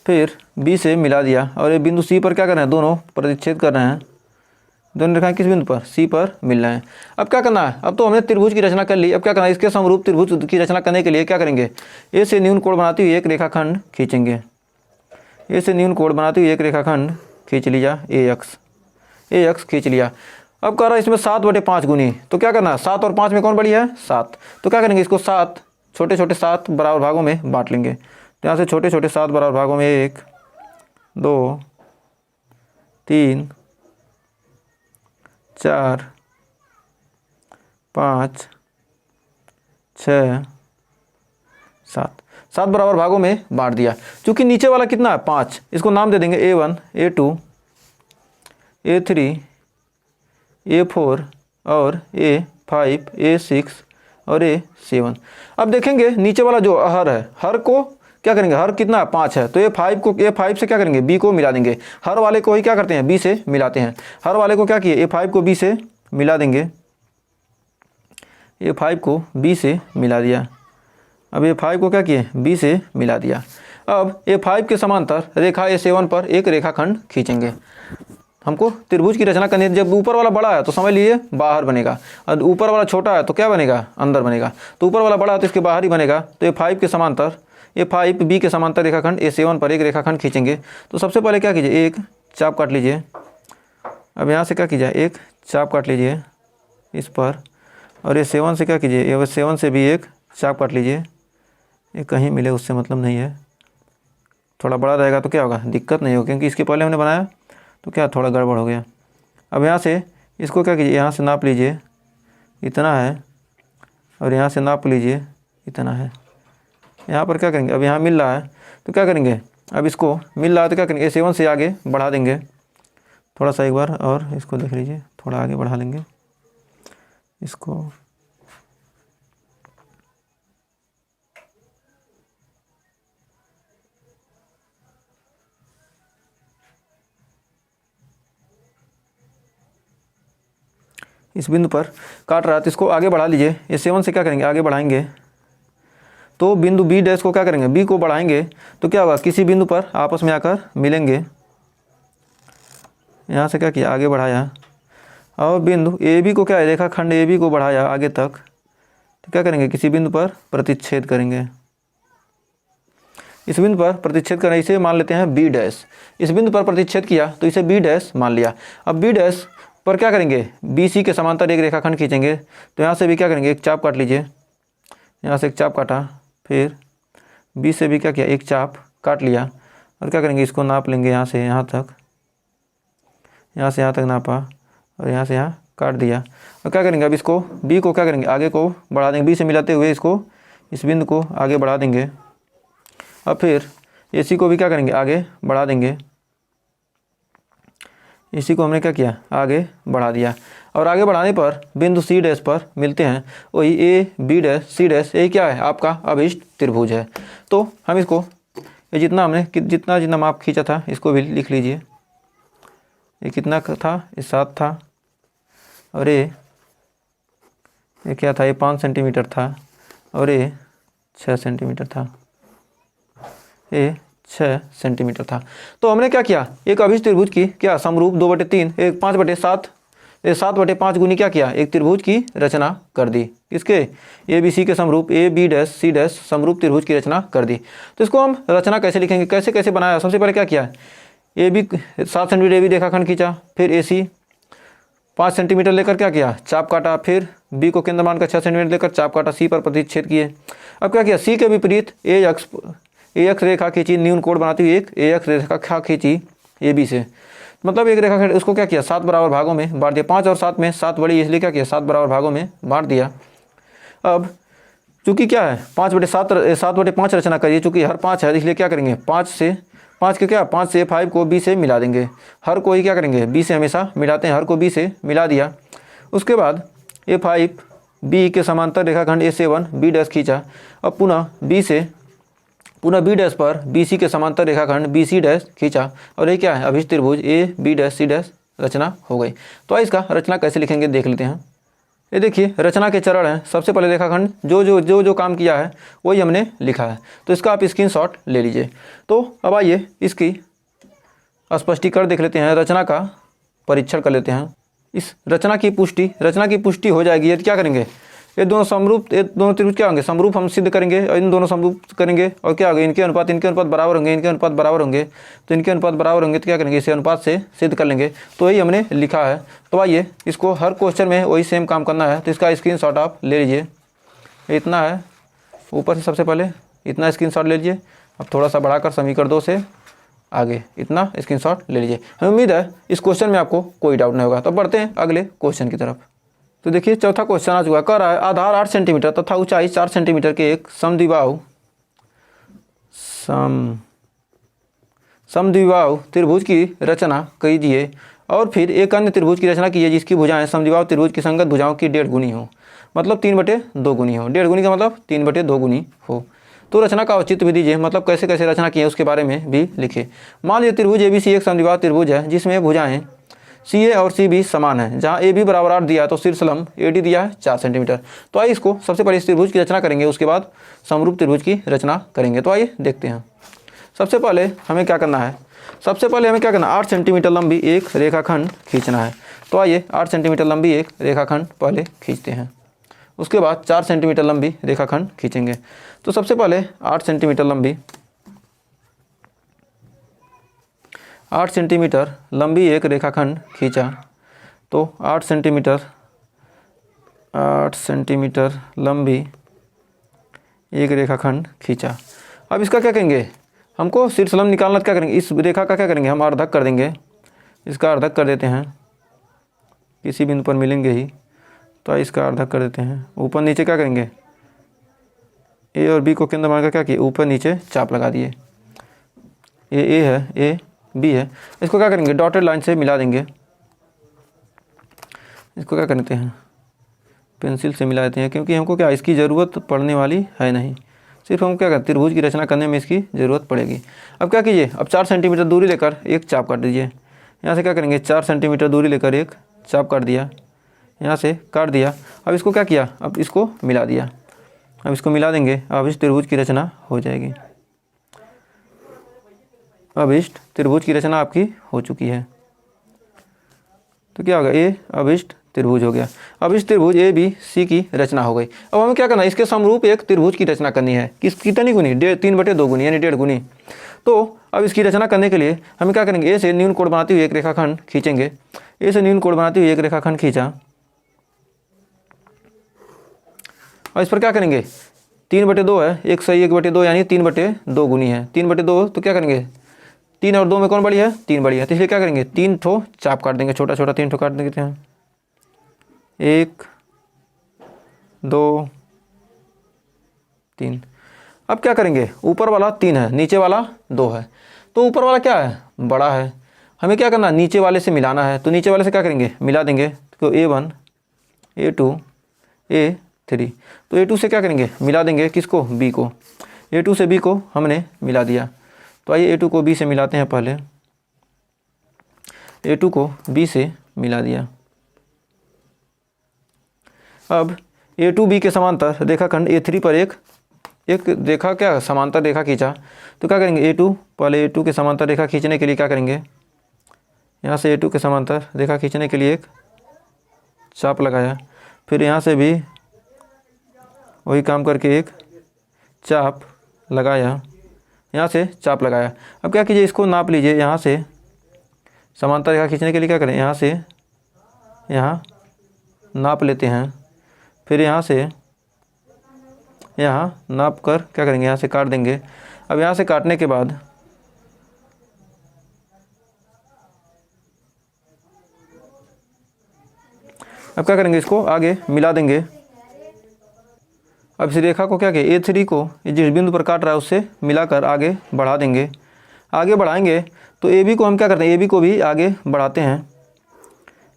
फिर बी से मिला दिया, और ये बिंदु सी पर क्या कर रहे हैं, दोनों प्रतिच्छेद कर रहे हैं। दोनों रेखाएं किस बिंदु पर, सी पर मिल रहे हैं। अब क्या करना है, अब तो हमने त्रिभुज की रचना कर ली। अब क्या करना है, इसके समरूप त्रिभुज की रचना करने के लिए क्या करेंगे, ए से न्यून कोण बनाती हुई एक रेखाखंड खींचेंगे। ए से न्यून कोण बनाती हुई एक रेखाखंड खींच लिया, ए एक्स खींच लिया। अब कह रहा है इसमें 7/5 गुनी, तो क्या करना है, 7 और 5 में कौन बड़ी है, 7। तो क्या करेंगे, इसको 7 छोटे छोटे 7 बराबर भागों में बांट लेंगे। तो यहाँ से छोटे छोटे 7 बराबर भागों में 1 2 3 4 5 6 7 बराबर भागों में बांट दिया। चूंकि नीचे वाला कितना है, 5, इसको नाम दे देंगे A1 A2 A3 A4 और A5 A6 और A7। अब देखेंगे नीचे वाला जो हर है, हर को क्या करेंगे, हर कितना 5 है, तो A5 से क्या करेंगे, B को मिला देंगे। हर वाले को ही क्या करते हैं, B से मिलाते हैं। हर वाले को क्या किए, A5 को B से मिला देंगे। A5 को B से मिला दिया। अब A5 को क्या किए, B से मिला दिया। अब A5 के समांतर रेखा A7 पर एक रेखाखंड खींचेंगे। हमको त्रिभुज की रचना करनी है। जब ऊपर वाला बड़ा है तो समझ लीजिए बाहर बनेगा, और ऊपर वाला छोटा है तो क्या बनेगा, अंदर बनेगा। तो ऊपर वाला बड़ा है तो इसके बाहर ही बनेगा। तो A5 के समांतर, A5 B के समांतर रेखाखंड A7 पर एक रेखाखंड खींचेंगे। तो सबसे पहले क्या कीजिए, एक चाप काट लीजिए। अब यहाँ से क्या कीजिए, एक चाप काट लीजिए इस पर, और A7 से क्या कीजिए, A7 से भी एक चाप काट लीजिए। ये कहीं मिले उससे मतलब नहीं है, थोड़ा बड़ा रहेगा तो क्या होगा, दिक्कत नहीं होगी, क्योंकि इसके पहले हमने बनाया तो क्या थोड़ा गड़बड़ हो गया। अब यहाँ से इसको क्या कीजिए, यहाँ से नाप लीजिए इतना है, और यहाँ से नाप लीजिए इतना है। यहाँ पर क्या करेंगे, अब यहाँ मिल रहा है तो क्या करेंगे, अब इसको मिल रहा है तो क्या करेंगे, A7 से आगे बढ़ा देंगे थोड़ा सा एक बार, और इसको देख लीजिए थोड़ा आगे बढ़ा लेंगे इसको। इस बिंदु पर काट रहा है तो इसको आगे बढ़ा लीजिए। A7 से क्या करेंगे, आगे बढ़ाएंगे तो बिंदु B डैश को क्या करेंगे, B को बढ़ाएंगे तो क्या होगा, किसी बिंदु पर आपस में आकर मिलेंगे। यहाँ से क्या किया, आगे बढ़ाया, और बिंदु AB को क्या है, रेखाखंड AB को बढ़ाया आगे तक, तो क्या करेंगे, किसी बिंदु पर प्रतिच्छेद करेंगे। इस बिंदु पर प्रतिच्छेद करें, इसे मान लेते हैं B डैश। इस बिंदु पर प्रतिच्छेद किया तो इसे B डैश मान लिया। अब B डैश पर क्या करेंगे, BC के समांतर एक रेखाखंड खींचेंगे। तो यहाँ से भी क्या करेंगे, एक चाप काट लीजिए। यहाँ से एक चाप काटा, फिर B से भी क्या किया, एक चाप काट लिया, और क्या करेंगे, इसको नाप लेंगे यहाँ से यहाँ तक, यहाँ से यहाँ तक नापा, और यहाँ से यहाँ काट दिया। और क्या करेंगे, अब इसको B को क्या करेंगे, आगे को बढ़ा देंगे। B से मिलाते हुए इसको, इस बिंदु को आगे बढ़ा देंगे। अब फिर AC को भी क्या करेंगे, आगे बढ़ा देंगे। इसी को हमने क्या किया, आगे बढ़ा दिया, और आगे बढ़ाने पर बिंदु C डैश पर मिलते हैं। वही A B dash C dash, यही क्या है, आपका अभिष्ट त्रिभुज है। तो हम इसको ये जितना हमने जितना माप खींचा था इसको भी लिख लीजिए। ये कितना था, ये 7 था, और ये क्या था, ये 5 सेंटीमीटर था, और ये 6 सेंटीमीटर था, ये 6 सेंटीमीटर था। तो हमने क्या किया, एक अभिष्ट त्रिभुज की क्या समरूप 2/3 एक 5/7 7/5 गुनी क्या किया, एक त्रिभुज की रचना कर दी। किसके, ABC के समरूप A B dash C dash समरूप त्रिभुज की रचना कर दी। तो इसको हम रचना कैसे लिखेंगे, कैसे कैसे बनाया। सबसे पहले क्या किया, AB 7 सेंटीमीटर AB रेखाखंड खींचा, फिर AC 5 सेंटीमीटर लेकर क्या किया, चाप काटा, फिर B को केंद्र मानकर 6 सेंटीमीटर लेकर चाप काटा, C पर प्रतिच्छेद किए। अब क्या किया, C के विपरीत AX रेखा खींची, न्यून कोण बनाती हुई एक AX रेखा खींची AB से, मतलब एक रेखा खींच, उसको क्या किया, 7 बराबर भागों में बांट दिया। 5 और 7 में 7 बड़ी, इसलिए क्या किया, 7 बराबर भागों में बांट दिया। अब चूंकि क्या है 7/5 रचना करिए, चूंकि हर 5 है इसलिए क्या करेंगे, 5 के क्या, 5 से A5 को B से मिला देंगे। हर को ही क्या करेंगे, B से हमेशा मिलाते हैं, हर को B से मिला दिया। उसके बाद A5 B के समांतर रेखाखंड A7 B डैश खींचा। अब पुनः B डैश पर BC के समांतर रेखाखंड BC डैश खींचा, और ये क्या है, अभिष्ट त्रिभुज A B dash C dash रचना हो गई। तो इसका रचना कैसे लिखेंगे देख लेते हैं। ये देखिए रचना के चरण हैं। सबसे पहले रेखाखंड जो काम किया है वही हमने लिखा है, तो इसका आप स्क्रीनशॉट ले लीजिए। तो अब आइए इसकी स्पष्टीकरण देख लेते हैं, रचना का परीक्षण कर लेते हैं। इस रचना की पुष्टि हो जाएगी यदि क्या करेंगे, ये दोनों त्रिभुज क्या होंगे, समरूप हम सिद्ध करेंगे, और इन दोनों समरूप करेंगे और क्या होगा, इनके अनुपात बराबर होंगे, तो इनके अनुपात बराबर होंगे तो क्या करेंगे, इसे अनुपात से सिद्ध कर लेंगे। तो यही हमने लिखा है। तो आइए इसको हर क्वेश्चन में वही सेम काम करना है, तो इसका स्क्रीनशॉट आप ले लीजिए। इतना है ऊपर से, सबसे पहले इतना स्क्रीनशॉट ले लीजिए। अब थोड़ा सा बढ़ाकर समीकरण 2 से आगे इतना स्क्रीनशॉट ले लीजिए। हमें उम्मीद है इस क्वेश्चन में आपको कोई डाउट नहीं होगा। तो बढ़ते हैं अगले क्वेश्चन की तरफ। तो देखिए चौथा क्वेश्चन आ चुका, कह रहा है आधार 8 सेंटीमीटर तथा ऊंचाई 4 सेंटीमीटर के एक समद्विबाहु त्रिभुज की रचना कीजिए और फिर एक अन्य त्रिभुज की रचना कीजिए जिसकी भुजाएं समद्विबाहु त्रिभुज की संगत भुजाओं की 1.5 गुनी हो, मतलब 3/2 गुनी हो। 1.5 गुनी का मतलब 3/2 गुनी हो। तो रचना का औचित्य भी दीजिए, मतलब कैसे कैसे रचना की है उसके बारे में भी लिखे। मान लीजिए त्रिभुज ABC एक समद्विबाहु त्रिभुज है जिसमें भुजाएं CA और CB समान है। जहाँ AB बराबर 8 दिया है तो शीर्षलंब AD दिया है 4 सेंटीमीटर। तो आइए इसको सबसे पहले इस त्रिभुज की रचना करेंगे, उसके बाद समरूप त्रिभुज की रचना करेंगे। तो आइए देखते हैं। सबसे पहले हमें क्या करना है, 8 सेंटीमीटर लंबी एक रेखाखंड खींचना है। तो आइए 8 सेंटीमीटर लंबी एक रेखाखंड पहले खींचते हैं, उसके बाद 4 सेंटीमीटर लंबी रेखाखंड खींचेंगे। तो सबसे पहले 8 सेंटीमीटर लंबी एक रेखाखंड खींचा। तो 8 सेंटीमीटर लंबी एक रेखाखंड खींचा। अब इसका क्या करेंगे, हमको शीर्षलंब निकालना। क्या करेंगे, इस रेखा का क्या करेंगे, हम अर्धक कर देंगे। इसका अर्धक कर देते हैं, किसी बिंदु पर मिलेंगे ही, तो इसका अर्धक कर देते हैं। ऊपर नीचे क्या करेंगे, A और B को केंद्र मानकर क्या किए, ऊपर नीचे चाप लगा दिए। ये A है, ये B है। इसको क्या करेंगे, डॉटेड लाइन से मिला देंगे। इसको क्या करते हैं, पेंसिल से मिला देते हैं, क्योंकि हमको क्या इसकी ज़रूरत पड़ने वाली है नहीं, सिर्फ हम क्या करते हैं त्रिभुज की रचना करने में इसकी ज़रूरत पड़ेगी। अब क्या कीजिए, अब 4 सेंटीमीटर दूरी लेकर एक चाप काट दीजिए। यहाँ से क्या करेंगे, 4 सेंटीमीटर दूरी लेकर एक चाप काट दिया, यहाँ से काट दिया। अब इसको क्या किया, अब इसको मिला दिया। अब इसको मिला देंगे, अब इस त्रिभुज की रचना हो जाएगी। अब इष्ट त्रिभुज की रचना आपकी हो चुकी है। तो क्या होगा, ये अभिष्ट त्रिभुज हो गया। अब इस त्रिभुज ABC की रचना हो गई। अब हमें क्या करना है, इसके समरूप एक त्रिभुज की रचना करनी है। कितनी गुनी, 3/2 गुनी, यानी 1.5 गुनी। तो अब इसकी रचना करने के लिए हमें क्या करेंगे, A से न्यून कोण बनाती हुई एक रेखाखंड खींचेंगे। A से न्यून कोण बनाती हुई एक रेखाखंड खींचा और इस पर क्या करेंगे, 3/2 है, 1 सही 1/2 यानी 3/2 गुनी है। 3/2 तो क्या करेंगे, 3 और 2 में कौन बड़ी है, 3 बड़ी है। तो इसलिए क्या करेंगे, 3 ठो चाप काट देंगे, छोटा छोटा 3 ठो काट देते हैं। 1 2 3। अब क्या करेंगे, ऊपर वाला 3 है, नीचे वाला 2 है। तो ऊपर वाला क्या है, बड़ा है, हमें क्या करना है, नीचे वाले से मिलाना है। तो नीचे वाले से क्या करेंगे, मिला देंगे। तो A1 A2 A3। तो A2 से क्या करेंगे, मिला देंगे किसको, B को। A2 से B को हमने मिला दिया। तो आइए A2 को B से मिलाते हैं। पहले A2 को B से मिला दिया। अब A2 B के समांतर रेखाखंड A3 पर एक रेखा क्या समांतर रेखा खींचा। तो क्या करेंगे, A2 पहले A2 के समांतर रेखा खींचने के लिए क्या करेंगे, यहाँ से A2 के समांतर रेखा खींचने के लिए एक चाप लगाया। फिर यहाँ से भी वही काम करके एक चाप लगाया, यहाँ से चाप लगाया। अब क्या कीजिए, इसको नाप लीजिए। यहाँ से समांतर रेखा खींचने के लिए क्या करें, यहाँ से यहाँ नाप लेते हैं। फिर यहाँ से यहाँ नाप कर क्या करेंगे, यहाँ से काट देंगे। अब यहाँ से काटने के बाद अब क्या करेंगे, इसको आगे मिला देंगे। अब इस रेखा को क्या किया, A3 को जिस बिंदु पर काट रहा है उससे मिलाकर आगे बढ़ा देंगे। आगे बढ़ाएंगे तो AB को हम क्या करते हैं, AB को भी आगे बढ़ाते हैं।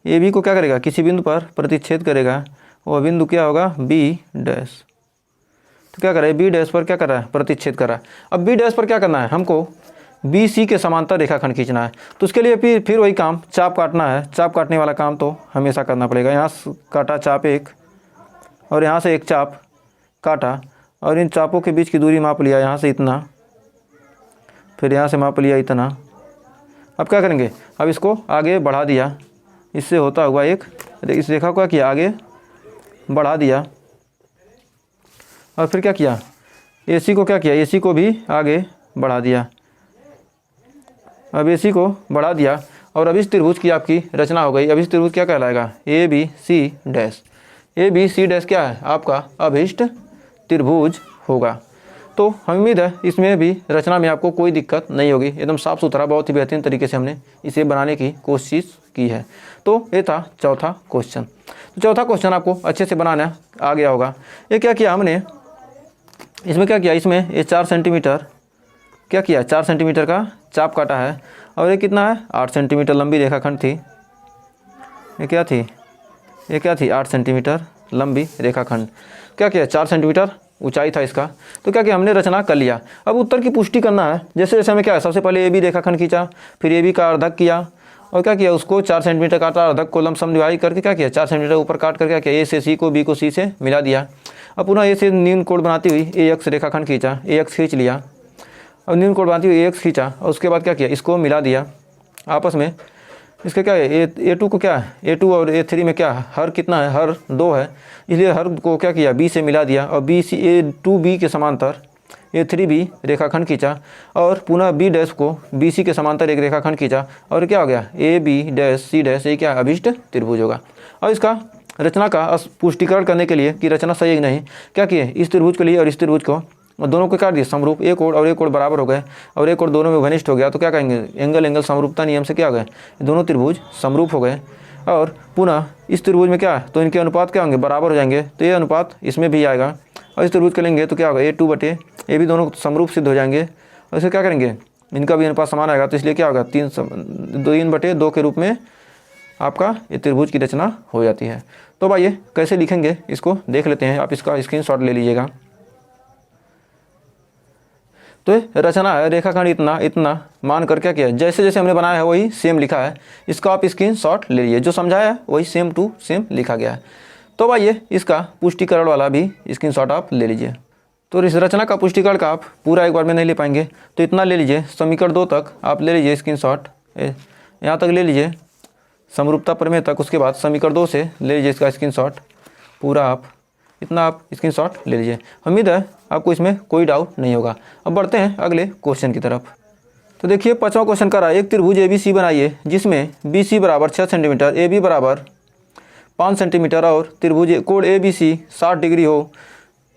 AB को क्या करेगा, किसी बिंदु पर प्रतिच्छेद करेगा, वह बिंदु क्या होगा, B डैश। तो क्या कर रहा है, B डैश पर क्या कर रहा है, प्रतिच्छेद कर रहा है। अब B डैश पर क्या करना है, हमको BC के समांतर रेखाखंड खींचना है। तो उसके लिए फिर वही काम, चाप काटना है। चाप काटने वाला काम तो हमेशा करना पड़ेगा। यहाँ काटा चाप एक, और यहाँ से एक चाप काटा और इन चापों के बीच की दूरी माप लिया, यहाँ से इतना, फिर यहाँ से माप लिया इतना। अब क्या करेंगे, अब इसको आगे बढ़ा दिया, इससे होता हुआ एक इस रेखा को क्या किया, आगे बढ़ा दिया। और फिर क्या किया, AC को क्या किया, AC को भी आगे बढ़ा दिया। अब AC को बढ़ा दिया और अब इस त्रिभुज की आपकी रचना हो गई। अब इस त्रिभुज क्या कहलाएगा, ABC डैश। ABC डैश क्या है, आपका अभिष्ट त्रिभुज होगा। तो हम उम्मीद है इसमें भी रचना में आपको कोई दिक्कत नहीं होगी, एकदम साफ़ सुथरा बहुत ही बेहतरीन तरीके से हमने इसे बनाने की कोशिश की है। तो ये था चौथा क्वेश्चन। तो चौथा क्वेश्चन आपको अच्छे से बनाना आ गया होगा। ये क्या किया हमने, इसमें क्या किया, इसमें ये 4 सेंटीमीटर क्या किया, 4 सेंटीमीटर का चाप काटा है और ये कितना है, 8 सेंटीमीटर लंबी रेखाखंड थी। ये क्या थी, ये क्या थी, 8 सेंटीमीटर लंबी रेखाखंड। क्या किया, 4 सेंटीमीटर ऊंचाई था इसका। तो क्या किया, हमने रचना कर लिया। अब उत्तर की पुष्टि करना है। जैसे जैसे हमें क्या है, सबसे पहले AB रेखाखंड खींचा, फिर AB का अर्धक किया और क्या किया, उसको 4 सेंटीमीटर काटा, अर्धक को लमसम डिवाइड करके क्या किया, 4 सेंटीमीटर ऊपर काट कर क्या किया, A से C को, B को C से मिला दिया। अब पुनः A से न्यून कोण बनाती हुई AX रेखाखंड खींचा, AX खींच लिया। अब न्यून कोण बनाती हुई AX खींचा और उसके बाद क्या किया, इसको मिला दिया आपस में। इसका क्या है, A2 को क्या है, A2 और A3 में क्या है, हर कितना है, हर 2 है, इसलिए हर को क्या किया, B से मिला दिया और A2B के समांतर A3B रेखाखंड खींचा और पुनः B डैश को BC के समांतर एक रेखाखंड खींचा और क्या हो गया, AB डैश C डैश, ये क्या अभिष्ट त्रिभुज होगा। और इसका रचना का पुष्टिकरण करने के लिए कि रचना सही है कि नहीं, क्या किए, इस त्रिभुज के लिए और इस त्रिभुज को और दोनों को काट दिए समरूप, एक कोण और एक कोण बराबर हो गए और एक कोण दोनों में घनिष्ठ हो गया। तो क्या कहेंगे, एंगल एंगल समरूपता नियम से क्या हो गए, दोनों त्रिभुज समरूप हो गए। और पुनः इस त्रिभुज में क्या है, तो इनके अनुपात क्या होंगे, बराबर हो जाएंगे। तो ये अनुपात इसमें भी आएगा और इस त्रिभुज के लेंगे तो क्या होगा, A2 बटे ये भी दोनों समरूप सिद्ध हो जाएंगे और इसे क्या करेंगे, इनका भी अनुपात समान आएगा। तो इसलिए क्या होगा, 3 बटे 2 के रूप में आपका ये त्रिभुज की रचना हो जाती है। तो भाई ये कैसे लिखेंगे इसको देख लेते हैं। आप इसका स्क्रीनशॉट ले लीजिएगा। तो रचना है, रेखाखंड इतना इतना मान कर क्या किया, जैसे जैसे हमने बनाया है वही सेम लिखा है। इसका आप स्क्रीनशॉट ले लीजिए, जो समझाया है वही सेम टू सेम लिखा गया है। तो भाई इसका पुष्टिकरण वाला भी स्क्रीनशॉट आप ले लीजिए। तो इस रचना का पुष्टिकरण का आप पूरा एक बार में नहीं ले पाएंगे, तो इतना ले लीजिए, समीकरण 2 तक आप ले लीजिए स्क्रीनशॉट, यहाँ तक ले लीजिए समरूपता प्रमेय तक। उसके बाद समीकरण 2 से ले लीजिए इसका स्क्रीनशॉट पूरा, आप इतना आप स्क्रीनशॉट ले लीजिए। उम्मीद है आपको इसमें कोई डाउट नहीं होगा। अब बढ़ते हैं अगले क्वेश्चन की तरफ। तो देखिए 5वां क्वेश्चन कर रहा है, एक त्रिभुज ABC बनाइए जिसमें BC बराबर 6 सेंटीमीटर, AB बराबर 5 सेंटीमीटर और त्रिभुज कोण ABC 60 डिग्री हो।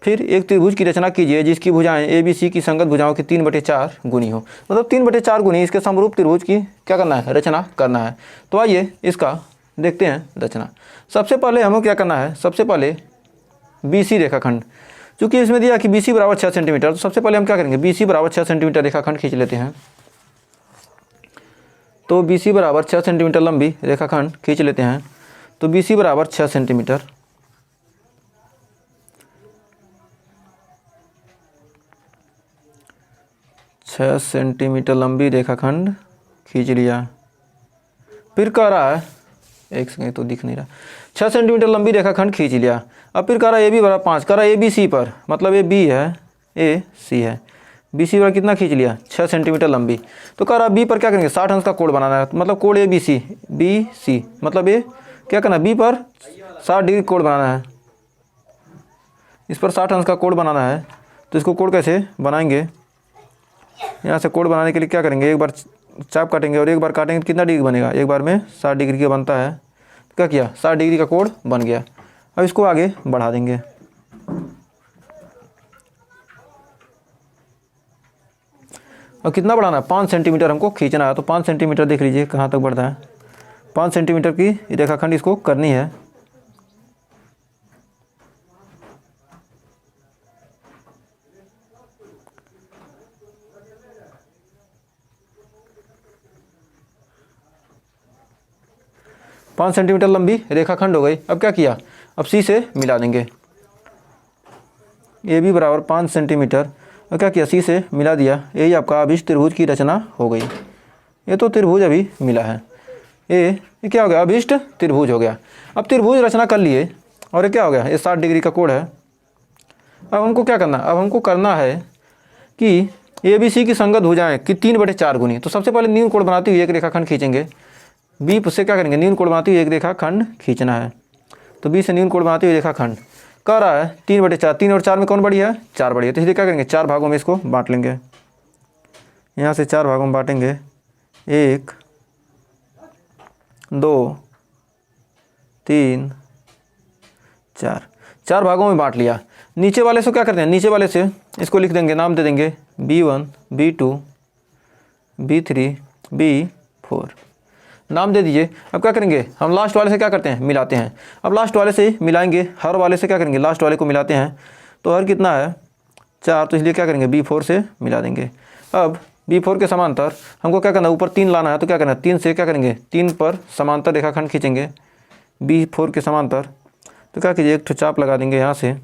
फिर एक त्रिभुज की रचना कीजिए जिसकी भुजाएं ABC की संगत भुजाओं की 3/4 गुनी हो। मतलब 3/4 गुनी इसके समरूप त्रिभुज की क्या करना है, रचना करना है। तो आइए इसका देखते हैं रचना। सबसे पहले हमें क्या करना है, सबसे पहले BC रेखाखंड, चूँकि इसमें दिया कि BC बराबर 6 सेंटीमीटर, तो सबसे पहले हम क्या करेंगे, BC बराबर 6 सेंटीमीटर रेखाखंड खींच लेते हैं। तो BC बराबर 6 सेंटीमीटर लंबी रेखाखंड खींच लेते हैं। तो BC बराबर 6 सेंटीमीटर, लंबी रेखाखंड खींच लिया। फिर कह रहा है, एक सेकंड तो दिख नहीं रहा, 6 सेंटीमीटर लंबी रेखाखंड खींच लिया। अब फिर कह रहा है AB बराबर 5, कह रहा है ABC पर, मतलब ये B है, AC है, BC पर कितना खींच लिया, 6 सेंटीमीटर लंबी। तो कह रहा है B पर क्या करेंगे, 60 अंश का कोण बनाना है, मतलब कोण BC मतलब ये क्या करना है, B पर 60 डिग्री कोण बनाना है, इस पर 60 अंश का कोण बनाना है। तो इसको कोण कैसे बनाएंगे, यहाँ से कोण बनाने के लिए क्या करेंगे, एक बार चाप काटेंगे और एक बार काटेंगे तो कितना डिग्री बनेगा, एक बार में 60 डिग्री का बनता है। क्या किया, 60 डिग्री का कोण बन गया। अब इसको आगे बढ़ा देंगे। और कितना बढ़ाना है, 5 सेंटीमीटर हमको खींचना है। तो 5 सेंटीमीटर देख लीजिए कहाँ तक बढ़ता है, 5 सेंटीमीटर की रेखाखंड इसको करनी है। पाँच सेंटीमीटर लंबी रेखाखंड हो गई। अब क्या किया, अब C से मिला देंगे, AB बराबर 5 सेंटीमीटर। और क्या किया, C से मिला दिया। यही आपका अभिष्ट त्रिभुज की रचना हो गई। ये तो त्रिभुज अभी मिला है, ये क्या हो गया, अभिष्ट त्रिभुज हो गया। अब त्रिभुज रचना कर लिए। और ये क्या हो गया, ये 60 डिग्री का कोण है। अब हमको क्या करना है, अब हमको करना है कि ए बी सी की संगत भुजाएं कि 3/4 गुनी। तो सबसे पहले न्यून कोण बनाती हुई एक रेखाखंड खींचेंगे। बी से क्या करेंगे, न्यून कोण बनाती हुई एक रेखाखंड खींचना है। तो बी से न्यून कोण बनाती हुई रेखाखंड कह रहा है 3/4, 3 और 4 में कौन बड़ी है, 4 बड़ी है। तो इसलिए क्या करेंगे, 4 भागों में इसको बांट लेंगे। यहाँ से 4 भागों में बांटेंगे, 1 2 3 4, 4 भागों में बांट लिया। नीचे वाले से क्या करते हैं, नीचे वाले से इसको लिख देंगे, नाम दे देंगे B1 B2 B3 B4, नाम दे दीजिए। अब क्या करेंगे, हम लास्ट वाले से क्या करते हैं, मिलाते हैं। अब लास्ट वाले से मिलाएंगे, हर वाले से क्या करेंगे, लास्ट वाले को मिलाते हैं। तो हर कितना है, 4, तो इसलिए क्या करेंगे, B4 से मिला देंगे। अब B4 के समांतर हमको क्या करना है, ऊपर 3 लाना है। तो क्या करना है, 3 से क्या करेंगे, 3 पर समांतर रेखाखंड खींचेंगे B4 के समांतर। तो क्या कीजिए, एक ठो चाप लगा देंगे यहाँ से,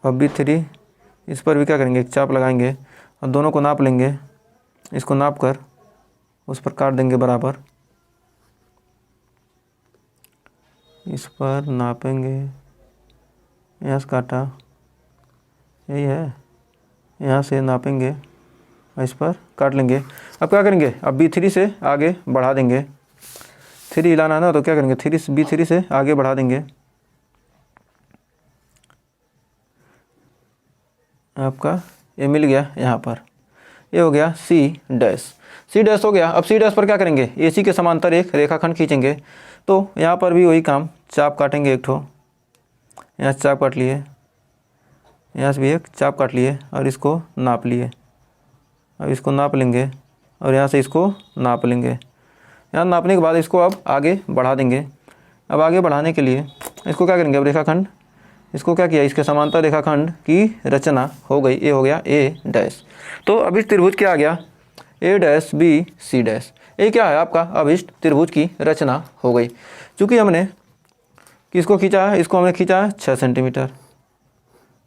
और B3 इस पर भी क्या करेंगे, एक चाप लगाएंगे और दोनों को नाप लेंगे। इसको नाप कर उस पर काट देंगे बराबर, इस पर नापेंगे, यहाँ से काटा, यही है, यहाँ से नापेंगे और इस पर काट लेंगे। अब क्या करेंगे, अब B3 से आगे बढ़ा देंगे, 3 हिलाना है ना, तो क्या करेंगे, B3 से आगे बढ़ा देंगे। आपका ये मिल गया यहाँ पर, ये हो गया C डैश हो गया। अब C डैश पर क्या करेंगे, AC के समांतर एक रेखाखंड खींचेंगे। तो यहाँ पर भी वही काम, चाप काटेंगे एक ठो, यहाँ से चाप काट लिए, यहाँ से भी एक चाप काट लिए और इसको नाप लिए। अब इसको नाप लेंगे और यहाँ से इसको नाप लेंगे। यहाँ नापने के बाद इसको अब आगे बढ़ा देंगे। अब आगे बढ़ाने के लिए इसको क्या करेंगे, अब रेखाखंड, इसको क्या किया, इसके समांतर रेखाखंड की रचना हो गई, ये हो गया A डैश। तो अब इस त्रिभुज क्या आ गया, A dash B C dash. ये क्या है, आपका अभिष्ट त्रिभुज की रचना हो गई। चूँकि हमने किसको खींचा है, इसको हमने खींचा है 6 सेंटीमीटर,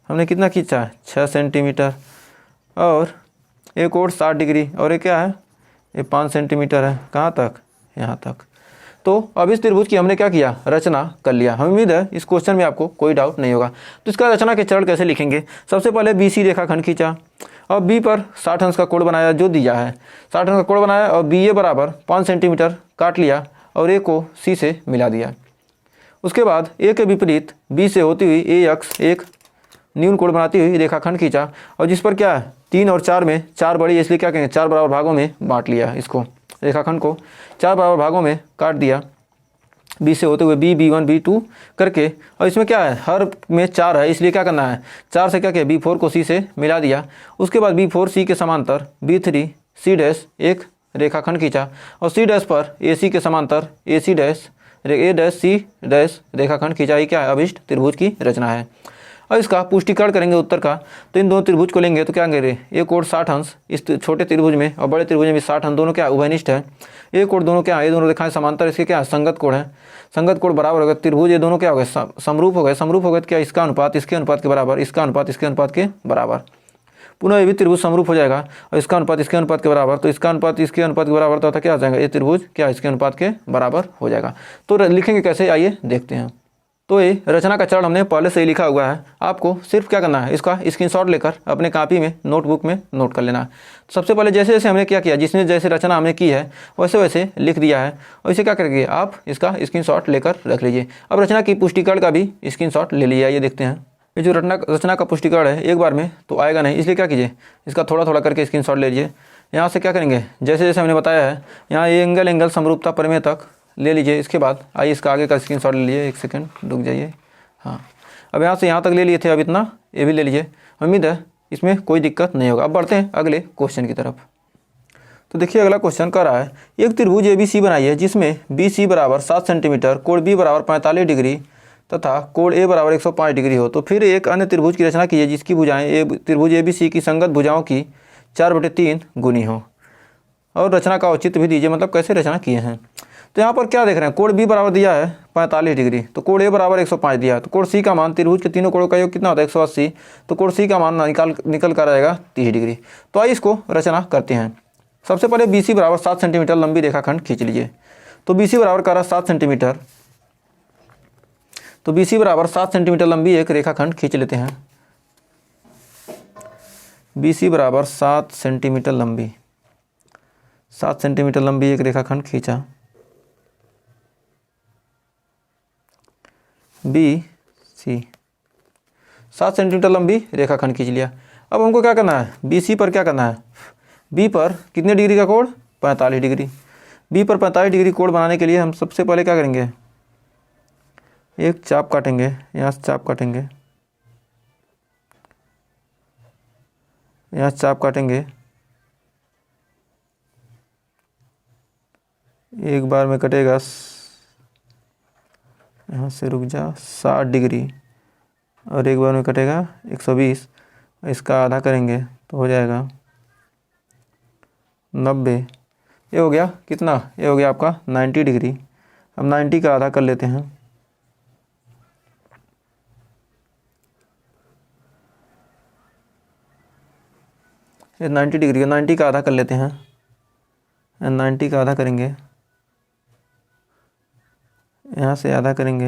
हमने कितना खींचा है, 6 सेंटीमीटर, और एक और 60 डिग्री, और ये क्या है, ये 5 सेंटीमीटर है। कहाँ तक, यहाँ तक। तो अब इस त्रिभुज की हमने क्या किया, रचना कर लिया। हम उम्मीद है इस क्वेश्चन में आपको कोई डाउट नहीं होगा। तो इसका रचना के चरण कैसे लिखेंगे, सबसे पहले BC रेखाखंड खींचा और B पर 60 अंश का कोण बनाया, जो दिया है 60 अंश का कोण बनाया, और BA बराबर 5 सेंटीमीटर काट लिया और A को C से मिला दिया। उसके बाद A के विपरीत B से होती हुई AX एक न्यून कोण बनाती हुई रेखाखंड खींचा, और जिस पर क्या है, 3 और 4 में 4 बड़ी, इसलिए क्या कहेंगे, 4 बराबर भागों में बांट लिया। इसको रेखाखंड को 4 बराबर भागों में काट दिया, B से होते हुए B B1 B2 करके। और इसमें क्या है, हर में 4 है, इसलिए क्या करना है, 4 से क्या किया, B4 को C से मिला दिया। उसके बाद B4 C के समांतर B3 C डैश एक रेखाखंड खींचा, और C डैश पर AC के समांतर AC dash A dash C dash रेखाखंड खींचा। ये क्या है, अभिष्ट त्रिभुज की रचना है। और इसका पुष्टिकरण करेंगे उत्तर का, तो इन दोनों त्रिभुज को लेंगे तो क्या करेंगे, एक और 60 अंश इस छोटे त्रिभुज में और बड़े त्रिभुज में भी 60 अंश, दोनों क्या उभयनिष्ठ है। एक और दोनों क्या है, ये दोनों रेखाएं समांतर, इसके क्या संगत कोण है, संगत कोण बराबर हो गए त्रिभुज, ये दोनों क्या हो गए, समरूप हो गए। समरूप हो गए तो क्या, इसका अनुपात इसके अनुपात के बराबर, इसका अनुपात इसके अनुपात के बराबर। पुनः ये भी त्रिभुज समरूप हो जाएगा और इसका अनुपात इसके अनुपात के बराबर, तो इसका अनुपात इसके अनुपात के बराबर, तो क्या आ जाएगा, ये त्रिभुज क्या इसके अनुपात के बराबर हो जाएगा। तो लिखेंगे कैसे, आइए देखते हैं। तो ये रचना का चरण हमने पहले से ही लिखा हुआ है, आपको सिर्फ क्या करना है, इसका स्क्रीनशॉट लेकर अपने कॉपी में नोटबुक में नोट कर लेना है। सबसे पहले जैसे जैसे हमने क्या किया, जिसने जैसे रचना हमने की है वैसे वैसे लिख दिया है, और इसे क्या करेंगे, आप इसका स्क्रीनशॉट लेकर रख लीजिए। अब रचना की पुष्टिकरण का भी स्क्रीनशॉट ले लीजिए। ये देखते हैं, ये जो रचना का पुष्टिकरण है एक बार में तो आएगा नहीं, इसलिए क्या कीजिए, इसका थोड़ा थोड़ा करके स्क्रीनशॉट ले लीजिए। यहाँ से क्या करेंगे, जैसे जैसे हमने बताया है, यहाँ ये एंगल समरूपता प्रमेय तक ले लीजिए। इसके बाद आइए इसका आगे का स्क्रीनशॉट ले लीजिए, एक सेकंड रुक जाइए। हाँ, अब यहाँ से यहाँ तक ले लिए थे, अब इतना ये भी ले लीजिए। उम्मीद है इसमें कोई दिक्कत नहीं होगा। अब बढ़ते हैं अगले क्वेश्चन की तरफ। तो देखिए अगला क्वेश्चन कर रहा है, एक त्रिभुज ABC बनाइए जिसमें BC बराबर 7 सेंटीमीटर, कोण B बराबर 45 डिग्री तथा कोण A बराबर 105 डिग्री हो। तो फिर एक अन्य त्रिभुज की रचना कीजिए जिसकी भुजाएं त्रिभुज ABC की संगत भुजाओं की 4/3 गुनी हो, और रचना का औचित्य भी दीजिए, मतलब कैसे रचना किए हैं। तो यहाँ पर क्या देख रहे हैं, कोण B बराबर दिया है 45 डिग्री, तो कोण A बराबर 105 दिया है। तो कोण C का मान, त्रिभुज के तीनों कोणों का योग कितना होता है, 180, तो कोण C का मान निकल कर आएगा 30 डिग्री। तो आइए इसको रचना करते हैं। सबसे पहले BC बराबर 7 सेंटीमीटर लंबी रेखाखंड खींच लीजिए। तो BC बराबर कर रहा है 7 सेंटीमीटर, तो बी सी बराबर 7 सेंटीमीटर लंबी एक रेखाखंड खींच लेते हैं। बी सी बराबर 7 सेंटीमीटर लंबी, 7 सेंटीमीटर लंबी एक रेखाखंड खींचा। बी सी 7 सेंटीमीटर लंबी रेखाखंड खींच लिया। अब हमको क्या करना है, बी सी पर क्या करना है, बी पर कितने डिग्री का कोण, 45 डिग्री। बी पर 45 डिग्री कोण बनाने के लिए हम सबसे पहले क्या करेंगे, एक चाप काटेंगे, यहाँ से चाप काटेंगे, यहाँ से चाप काटेंगे, एक बार में कटेगा, यहाँ से रुक जा, 60 डिग्री, और एक बार में कटेगा 120। इसका आधा करेंगे तो हो जाएगा 90। ये हो गया कितना, ये हो गया आपका 90 डिग्री। अब 90 का आधा कर लेते हैं, ये 90 डिग्री, 90 का आधा कर लेते हैं, 90 का आधा करेंगे, यहाँ से आधा करेंगे,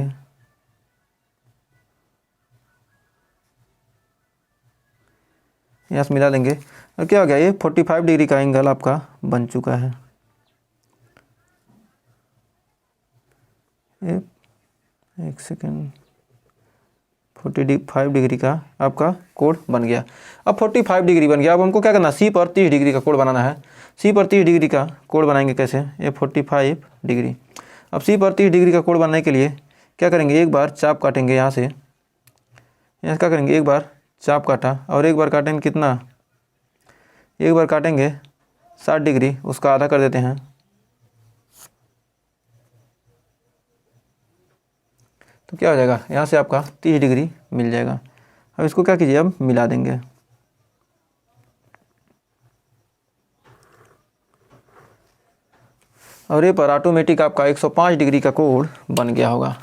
यहाँ से मिला देंगे, और क्या हो गया, ये 45 डिग्री का एंगल आपका बन चुका है। एक सेकेंड, 45 डिग्री का आपका कोण बन गया। अब 45 डिग्री बन गया। अब हमको क्या करना है, सी पर 30 डिग्री का कोण बनाना है। सी पर 30 डिग्री का कोण बनाएंगे कैसे, ये 45 डिग्री। अब सी पर 30 डिग्री का कोण बनाने के लिए क्या करेंगे, एक बार चाप काटेंगे, यहाँ से क्या करेंगे, एक बार चाप काटा, और एक बार काटेंगे कितना, एक बार काटेंगे 60 डिग्री, उसका आधा कर देते हैं, तो क्या हो जाएगा, यहाँ से आपका 30 डिग्री मिल जाएगा। अब इसको क्या कीजिए, अब मिला देंगे, और ये पर ऑटोमेटिक आपका 105 डिग्री का कोण बन गया होगा।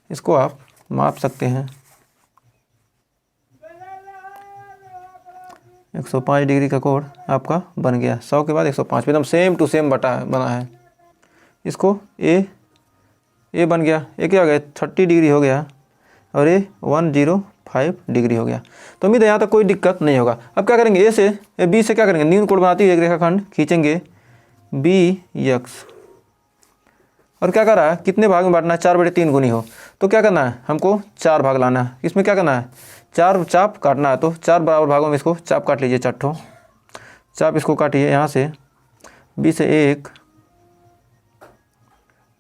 इसको आप माप सकते हैं, 105 डिग्री का कोण आपका बन गया। 100 के बाद 105, एकदम सेम टू सेम बना है। इसको ए बन गया, ये क्या हो गया, 30 डिग्री हो गया, और ये 105 डिग्री हो गया। तो उम्मीद है यहाँ तक कोई दिक्कत नहीं होगा। अब क्या करेंगे, ए से बी से क्या करेंगे, न्यून कोण बनाती है एक रेखाखंड खींचेंगे, बी यक्स, और क्या कर रहा है, कितने भाग में बांटना है, 4/3 गुनी हो, तो क्या करना है, हमको 4 भाग लाना है। इसमें क्या करना है, 4 चाप काटना है, तो 4 बराबर भागों में इसको चाप काट लीजिए, 4 ठो चाप इसको काटिए। यहाँ से बी से 1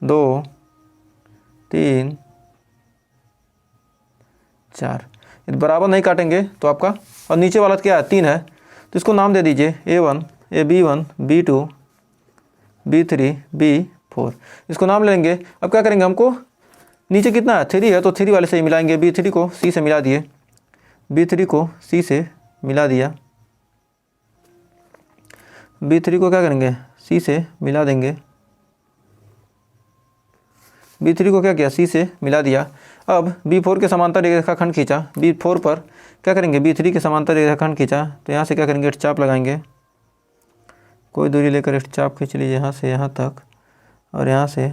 2 3 4, बराबर नहीं काटेंगे तो आपका, और नीचे वाला क्या है, 3 है, तो इसको नाम दे दीजिए A1, B1, B2, B3, B4, इसको नाम लेंगे। अब क्या करेंगे, हमको नीचे कितना है, 3 है, तो 3 वाले से ही मिलाएंगे। B3 को C से मिला दिए, B3 को C से मिला दिया, B3 को क्या करेंगे, C से मिला देंगे, B3 को क्या किया, C से मिला दिया। अब B4 के समांतर एक रेखाखंड खींचा, B4 पर क्या करेंगे, B3 के समांतर एक रेखाखंड खींचा, तो यहाँ से क्या करेंगे, चाप लगाएंगे, कोई दूरी लेकर एक चाप खींच लीजिए, यहाँ से यहाँ तक, और यहाँ से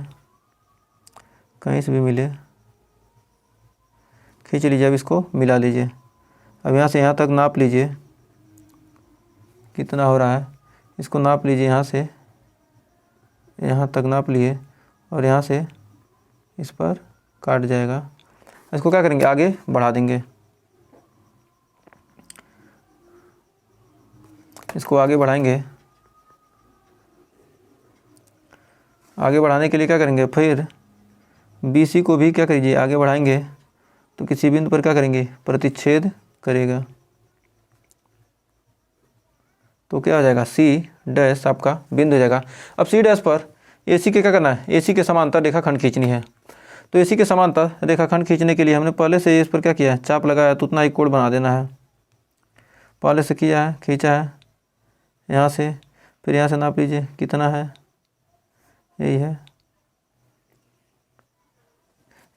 कहीं से भी मिले खींच लीजिए। अब इसको मिला लीजिए। अब यहाँ से यहाँ तक नाप लीजिए कितना हो रहा है, इसको नाप लीजिए, यहाँ से यहाँ तक नाप लिए, और यहाँ से इस पर काट जाएगा। इसको क्या करेंगे, आगे बढ़ा देंगे, इसको आगे बढ़ाएंगे। आगे बढ़ाने के लिए क्या करेंगे, फिर BC को भी क्या करिए, आगे बढ़ाएंगे, तो किसी बिंदु पर क्या करेंगे, प्रतिच्छेद करेगा, तो क्या हो जाएगा, C' आपका बिंदु हो जाएगा। अब C' पर AC के क्या करना है, AC के समांतर रेखाखंड खींचनी है। तो AC के समांतर रेखाखंड खींचने के लिए हमने पहले से इस पर क्या किया है, चाप लगाया, तो उतना ही कोण बना देना है। पहले से किया है, खींचा है यहाँ से, फिर यहाँ से नाप लीजिए कितना है, यही है,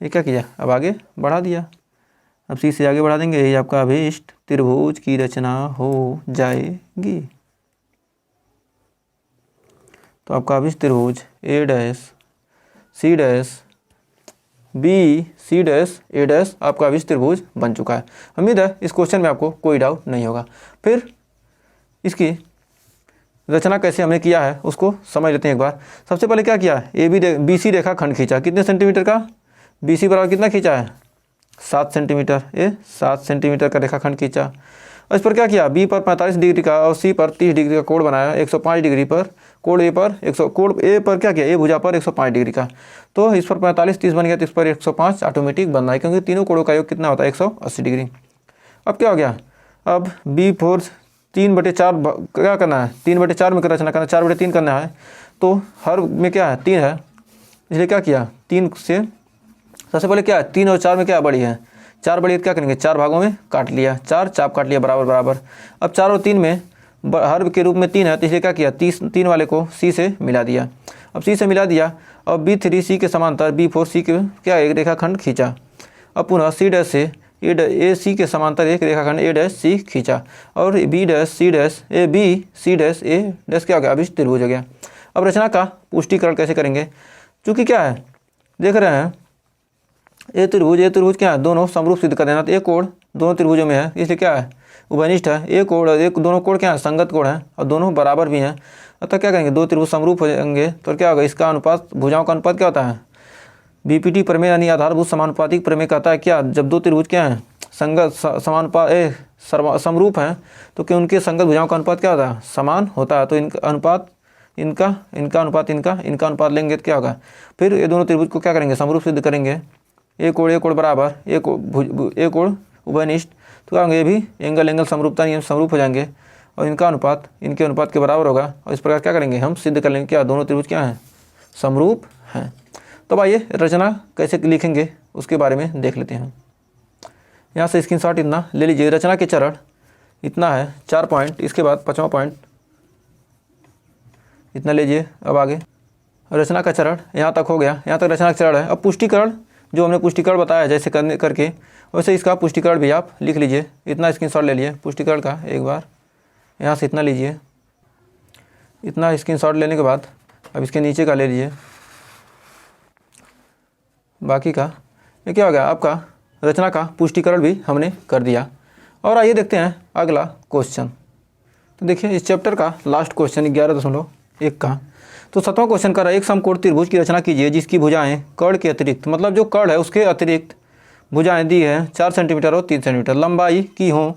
ये क्या किया, अब आगे बढ़ा दिया। अब C से आगे बढ़ा देंगे, यही आपका अभीष्ट त्रिभुज की रचना हो जाएगी। तो आपका अभीष्ट त्रिभुज A' C' B C dash A dash आपका अभिष्ट त्रिभुज बन चुका है। उम्मीद है इस क्वेश्चन में आपको कोई डाउट नहीं होगा। फिर इसकी रचना कैसे हमने किया है उसको समझ लेते हैं एक बार। सबसे पहले क्या किया, बी सी रेखा खंड खींचा, कितने सेंटीमीटर का, बी सी बराबर कितना खींचा है 7 सेंटीमीटर, ये 7 सेंटीमीटर का रेखाखंड खींचा। और इस पर क्या किया, बी पर 45 डिग्री का और सी पर 30 डिग्री का कोण बनाया, 105 डिग्री पर, कोण ए पर 100, कोण ए पर क्या किया, ए भुजा पर 105 डिग्री का। तो इस पर 45 30 बन गया, तो इस पर 105 ऑटोमेटिक बनना है, क्योंकि तीनों कोणों का योग कितना होता है 180 डिग्री। अब क्या हो गया, अब B4 3/4 क्या करना है, 3/4 में रचना करना, 4/3 करना है। तो हर में क्या है 3 है, इसलिए क्या किया 3 से सबसे पहले क्या है 3 और 4 में क्या बड़ी है, 4 बड़ी है, क्या करेंगे 4 भागों में काट लिया, 4 चाप काट लिया बराबर बराबर। अब 4 और 3 में हर के रूप में 3 है, तो इसलिए क्या किया 3 वाले को सी से मिला दिया। अब सी से मिला दिया और B3 सी के समांतर B4 सी के क्या एक रेखाखंड खींचा। अब पुनः सी डैश से ए सी के समांतर एक रेखाखंड ए डैश सी खींचा, और B dash C dash A B C dash A dash क्या हो गया, अभिष्ट त्रिभुज हो गया। अब रचना का पुष्टिकरण कैसे करेंगे, चूँकि क्या है देख रहे हैं ए त्रिभुज क्या है, दोनों समरूप सिद्ध कर देना। तो एक कोण दोनों त्रिभुजों में है, इसलिए क्या है उभयनिष्ठ है। एक कोण एक दोनों कोण क्या है संगत कोण है, और दोनों बराबर भी हैं। अतः क्या करेंगे, दो त्रिभुज समरूप हो जाएंगे तो क्या होगा, इसका अनुपात भुजाओं का अनुपात क्या होता है, बीपीटी प्रमेय यानी आधारभूत समानुपातिक प्रमेय कहता है क्या, जब दो त्रिभुज क्या है संगत समरूप हैं तो क्या उनके संगत भुजाओं का अनुपात क्या होता है, समान होता है। तो इनका अनुपात इनका अनुपात इनका अनुपात लेंगे तो क्या होगा, फिर ये दोनों त्रिभुज को क्या करेंगे समरूप सिद्ध करेंगे। एक कोण बराबर एक कोण उभयनिष्ठ, तो क्या होंगे ये भी एंगल समरूपता नियम समरूप हो जाएंगे, और इनका अनुपात इनके अनुपात के बराबर होगा। और इस प्रकार क्या करेंगे हम सिद्ध कर लेंगे क्या दोनों त्रिभुज क्या हैं समरूप हैं। तो आइए रचना कैसे लिखेंगे उसके बारे में देख लेते हैं। यहाँ से स्क्रीनशॉट इतना ले लीजिए। रचना के चरण इतना है 4 पॉइंट, इसके बाद 5वां पॉइंट इतना लीजिए। अब आगे रचना का चरण यहाँ तक हो गया, यहाँ तक रचना का चरण है। अब पुष्टिकरण जो हमने पुष्टिकरण बताया जैसे करके वैसे इसका पुष्टिकरण भी आप लिख लीजिए। इतना स्क्रीनशॉट ले लिए पुष्टिकरण का, एक बार यहाँ से इतना लीजिए। इतना स्क्रीनशॉट लेने के बाद अब इसके नीचे का ले लीजिए, बाकी का ये क्या हो गया आपका रचना का पुष्टिकरण भी हमने कर दिया। और आइए देखते हैं अगला क्वेश्चन। तो देखिए इस चैप्टर का लास्ट क्वेश्चन 11.1 का। तो 7वां क्वेश्चन कर रहा है, एक समकोण त्रिभुज की रचना कीजिए जिसकी भुजाएं कर्ण के अतिरिक्त, मतलब जो कर्ण है उसके अतिरिक्त भुजाएं दी है 4 सेंटीमीटर और 3 सेंटीमीटर लंबाई की हों।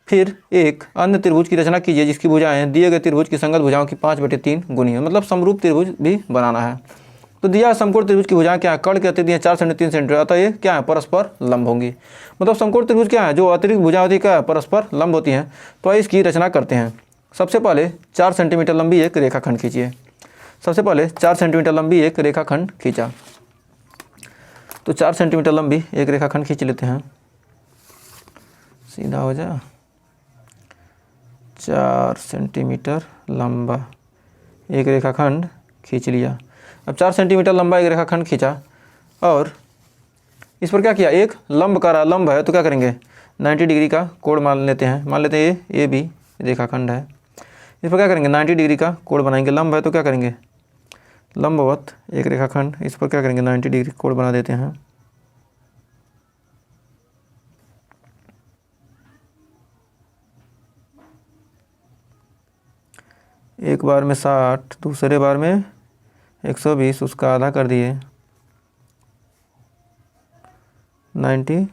फिर एक अन्य त्रिभुज की रचना कीजिए जिसकी भुजाएं दिए गए त्रिभुज की संगत भुजाओं की 5/3 गुनी है, मतलब समरूप त्रिभुज भी बनाना है। तो दिया समकोण त्रिभुज की भुजाएं क्या है, कर्ण के अतिरिक्त 4 सेंटीमीटर 3 सेंटीमीटर, अतः ये क्या है परस्पर लंब होंगी। मतलब समकोण त्रिभुज क्या है, जो अतिरिक्त भुजा होती है क्या परस्पर लंब होती हैं। तो इसकी रचना करते हैं। सबसे पहले 4 सेंटीमीटर लंबी एक रेखाखंड खींचिए। सबसे पहले 4 सेंटीमीटर लंबी एक रेखाखंड खींचा। तो 4 सेंटीमीटर लंबी एक रेखाखंड खींच लेते हैं, सीधा हो जा। 4 सेंटीमीटर लंबा एक रेखाखंड खींच लिया। अब 4 सेंटीमीटर लंबा एक रेखाखंड खींचा और इस पर क्या किया, एक लंब का लंब है तो क्या करेंगे 90 डिग्री का कोण मान लेते हैं। मान लेते हैं ये भी रेखाखंड है, इस पर क्या करेंगे 90 डिग्री का कोण बनाएंगे। लंब है तो क्या करेंगे लंबवत एक रेखाखंड, इस पर क्या करेंगे 90 डिग्री कोण बना देते हैं। एक बार में 60, दूसरे बार में 120, उसका आधा कर दिए 90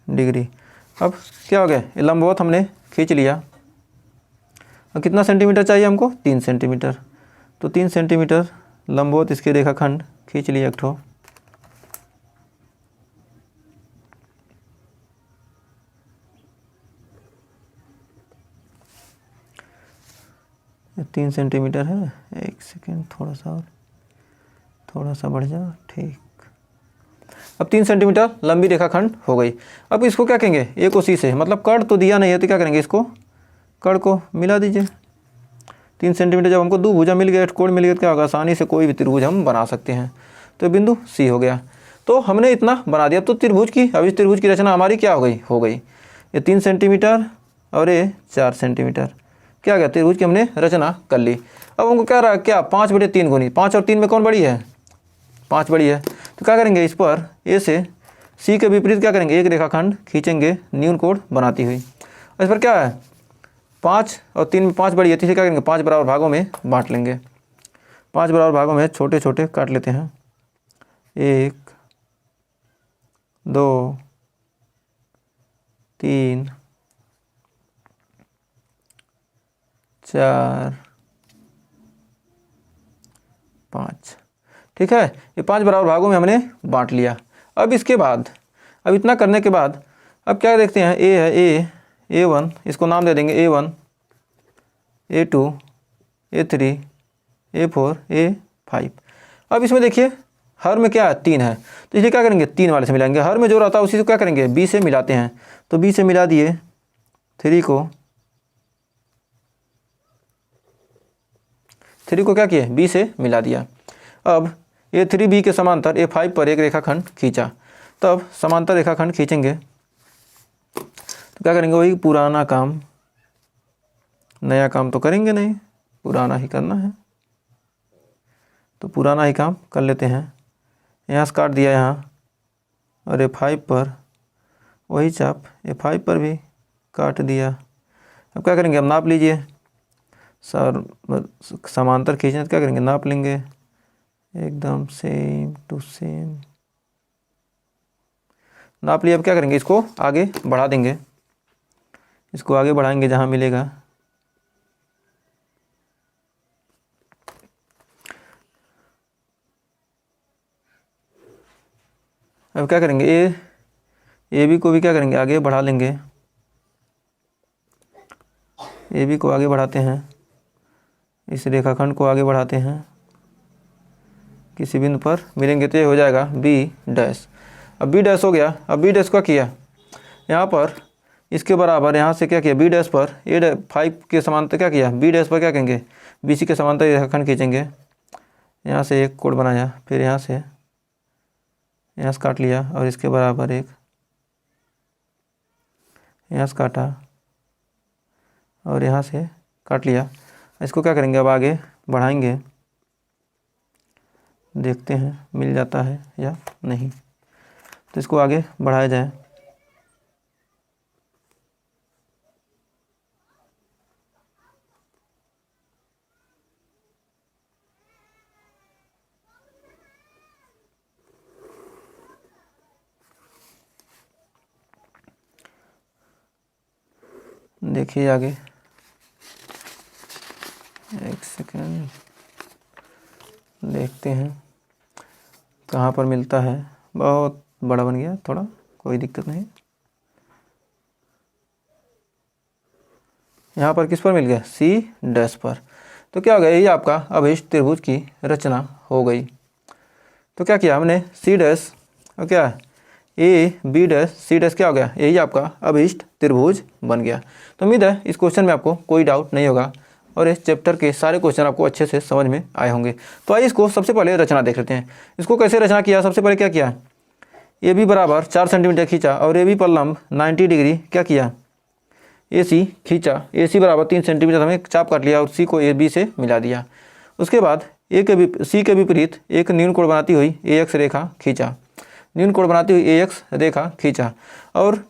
डिग्री। अब क्या हो गया, ये लंबवत हमने खींच लिया। और कितना सेंटीमीटर चाहिए हमको 3 सेंटीमीटर। तो 3 सेंटीमीटर लंबवत इसके रेखाखंड खींच लिया एक ठो। ये 3 सेंटीमीटर है, 1 सेकेंड थोड़ा सा बढ़ जा, ठीक। अब 3 सेंटीमीटर लंबी रेखाखंड हो गई। अब इसको क्या कहेंगे ए को सी से, मतलब कर्ण तो दिया नहीं है तो क्या करेंगे इसको कर्ण को मिला दीजिए। 3 सेंटीमीटर जब हमको दो भुजा मिल गया, कोण मिल गया, क्या होगा आसानी से कोई भी त्रिभुज हम बना सकते हैं। तो बिंदु सी हो गया। तो हमने इतना बना दिया। तो त्रिभुज की अब इस त्रिभुज की रचना हमारी क्या हो गई ये 3 सेंटीमीटर और ये 4 सेंटीमीटर क्या गया त्रिभुज की हमने रचना कर ली। अब हमको क्या रहा क्या 5/3 गुनी, 5 और 3 में कौन बड़ी है 5 बड़ी है। तो क्या करेंगे, इस पर ए से सी के विपरीत क्या करेंगे, एक रेखाखंड खींचेंगे न्यून कोण बनाती हुई। इस पर क्या है, 5 और 3 में 5 बड़ी है, तो इसे क्या करेंगे 5 बराबर भागों में बांट लेंगे। 5 बराबर भागों में छोटे छोटे काट लेते हैं, 1 2 3 4 5। ठीक है, ये 5 बराबर भागों में हमने बांट लिया। अब इसके बाद, अब इतना करने के बाद अब क्या देखते हैं, ए है, A1, इसको नाम दे देंगे A1 A2 A3 A4 A5। अब इसमें देखिए हर में क्या है, 3 है, तो इसलिए क्या करेंगे 3 वाले से मिलाएंगे। हर में जो रहता है उसी से क्या करेंगे B से मिलाते हैं, तो B से मिला दिए 3 को क्या किए, B से मिला दिया। अब A3B के समांतर A5 पर एक रेखाखंड खींचा, तब समांतर रेखाखंड खींचेंगे तो क्या करेंगे, वही पुराना काम, नया काम तो करेंगे नहीं, पुराना ही करना है, तो पुराना ही काम कर लेते हैं। यहाँ से काट दिया यहाँ, और A5 पर वही चाप A5 पर भी काट दिया। अब क्या करेंगे, अब नाप लीजिए, सर समांतर खींचना तो क्या करेंगे, नाप लेंगे एकदम सेम टू सेम, नाप लिया। अब क्या करेंगे, इसको आगे बढ़ा देंगे, इसको आगे बढ़ाएंगे जहाँ मिलेगा। अब क्या करेंगे, ए बी को भी क्या करेंगे, आगे बढ़ा लेंगे। ए बी को आगे बढ़ाते हैं, इस रेखाखंड को आगे बढ़ाते हैं, किसी बिंदु पर मिलेंगे तो ये हो जाएगा बी डैश। अब बी डैश हो गया। अब बी डैश का किया यहाँ पर इसके बराबर, यहाँ से क्या किया, बी डैश पर A5 के समांतर क्या किया, बी डैश पर क्या करेंगे, BC के समांतर रेखाखंड खींचेंगे। यहाँ से एक कोण बनाया, फिर यहाँ से काट लिया, और इसके बराबर एक यहाँ से काटा, और यहाँ से काट लिया। इसको क्या करेंगे, अब आगे बढ़ाएंगे, देखते हैं मिल जाता है या नहीं। तो इसको आगे बढ़ाया जाए, देखिए आगे, एक सेकेंड देखते हैं कहाँ पर मिलता है। बहुत बड़ा बन गया थोड़ा, कोई दिक्कत नहीं। यहाँ पर किस पर मिल गया, C डैश पर। तो क्या हो गया, यही आपका अभिष्ट त्रिभुज की रचना हो गई। तो क्या किया हमने, C डैश और क्या A B dash C dash क्या हो गया, यही आपका अभिष्ट त्रिभुज बन गया। तो उम्मीद है इस क्वेश्चन में आपको कोई डाउट नहीं होगा, और इस चैप्टर के सारे क्वेश्चन आपको अच्छे से समझ में आए होंगे। तो आइए इसको सबसे पहले रचना देख लेते हैं। इसको कैसे रचना किया, सबसे पहले क्या किया, AB बराबर 4 सेंटीमीटर खींचा, और AB पर लंब 90 डिग्री क्या किया, AC खींचा। AC बराबर 3 सेंटीमीटर हमने चाप काट लिया, और C को AB से मिला दिया। उसके बाद C के विपरीत एक न्यून कोण बनाती हुई AX रेखा खींचा, न्यून कोण बनाती हुई AX रेखा खींचा, और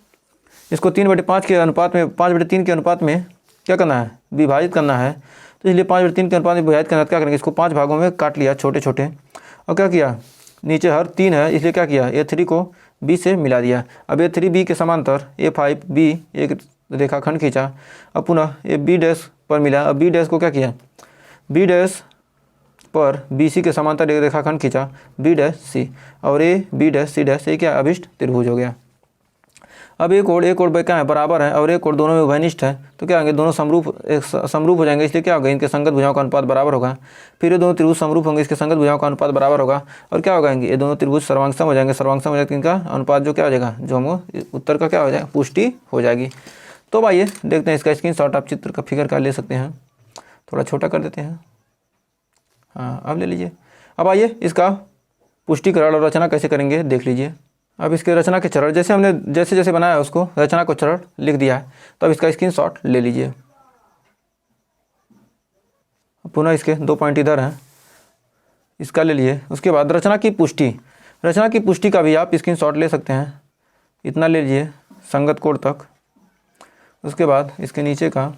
इसको 3/5 के अनुपात में, 5/3 के अनुपात में क्या करना है, विभाजित करना है। तो इसलिए 5/3 के अनुपात में विभाजित करना है, क्या करेंगे, इसको 5 भागों में काट लिया छोटे छोटे, और क्या किया, नीचे हर 3 है इसलिए क्या किया, A3 को B से मिला दिया। अब A3B के समांतर A5B एक रेखाखंड खींचा, अब पुनः B डैश पर मिला। अब B डैश को क्या किया, B डैश पर BC के समांतर एक रेखाखंड खींचा, B डैश C, और B डैश C डैश, ये क्या अभिष्ट त्रिभुज हो गया। अब एक कोण क्या है, बराबर है, और एक कोण दोनों में उभयनिष्ठ है, तो क्या होंगे, दोनों समरूप हो जाएंगे, इसलिए क्या होगा, इनके संगत भुजाओं का अनुपात बराबर होगा। फिर ये दोनों त्रिभुज समरूप होंगे, इसके संगत भुजाओं का अनुपात बराबर होगा, और क्या होगा, ये दोनों त्रिभुज सर्वांगसम हो जाएंगे। सर्वांगसम हो जाएगा, इनका अनुपात जो क्या हो जाएगा, जो हमको उत्तर का क्या हो जाएगा, पुष्टि हो जाएगी। तो आइए देखते हैं इसका स्क्रीनशॉट, आप चित्र का फिगर का ले सकते हैं, थोड़ा छोटा कर देते हैं, हाँ अब ले लीजिए। अब आइए इसका पुष्टिकरण और रचना कैसे करेंगे देख लीजिए। अब इसके रचना के चरण, जैसे हमने जैसे जैसे बनाया उसको रचना को चरण लिख दिया है, तो अब इसका स्क्रीनशॉट ले लीजिए। पुनः इसके 2 पॉइंट इधर हैं, इसका ले लिए। उसके बाद रचना की पुष्टि, रचना की पुष्टि का भी आप स्क्रीनशॉट ले सकते हैं, इतना ले लीजिए संगत कोड तक। उसके बाद इसके नीचे का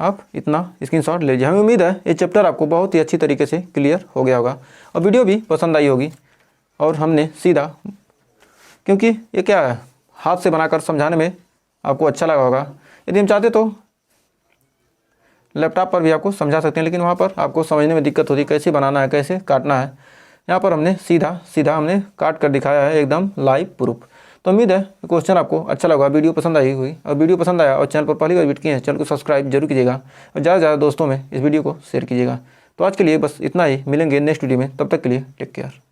आप इतना स्क्रीनशॉट ले लीजिए। हमें उम्मीद है ये चैप्टर आपको बहुत ही अच्छी तरीके से क्लियर हो गया होगा और वीडियो भी पसंद आई होगी। और हमने सीधा, क्योंकि ये क्या है, हाथ से बनाकर समझाने में आपको अच्छा लगा होगा। यदि हम चाहते तो लैपटॉप पर भी आपको समझा सकते हैं, लेकिन वहाँ पर आपको समझने में दिक्कत होती है, कैसे बनाना है, कैसे काटना है। यहाँ पर हमने सीधा हमने काट कर दिखाया है, एकदम लाइव प्रूफ। तो उम्मीद है क्वेश्चन आपको अच्छा लगा, वीडियो पसंद आई हुई। और वीडियो पसंद आया और चैनल पर पहली बार विजिट किए हैं, चैनल को सब्सक्राइब जरूर कीजिएगा और ज़्यादा से ज़्यादा दोस्तों में इस वीडियो को शेयर कीजिएगा। तो आज के लिए बस इतना ही, मिलेंगे नेक्स्ट वीडियो में, तब तक के लिए टेक केयर।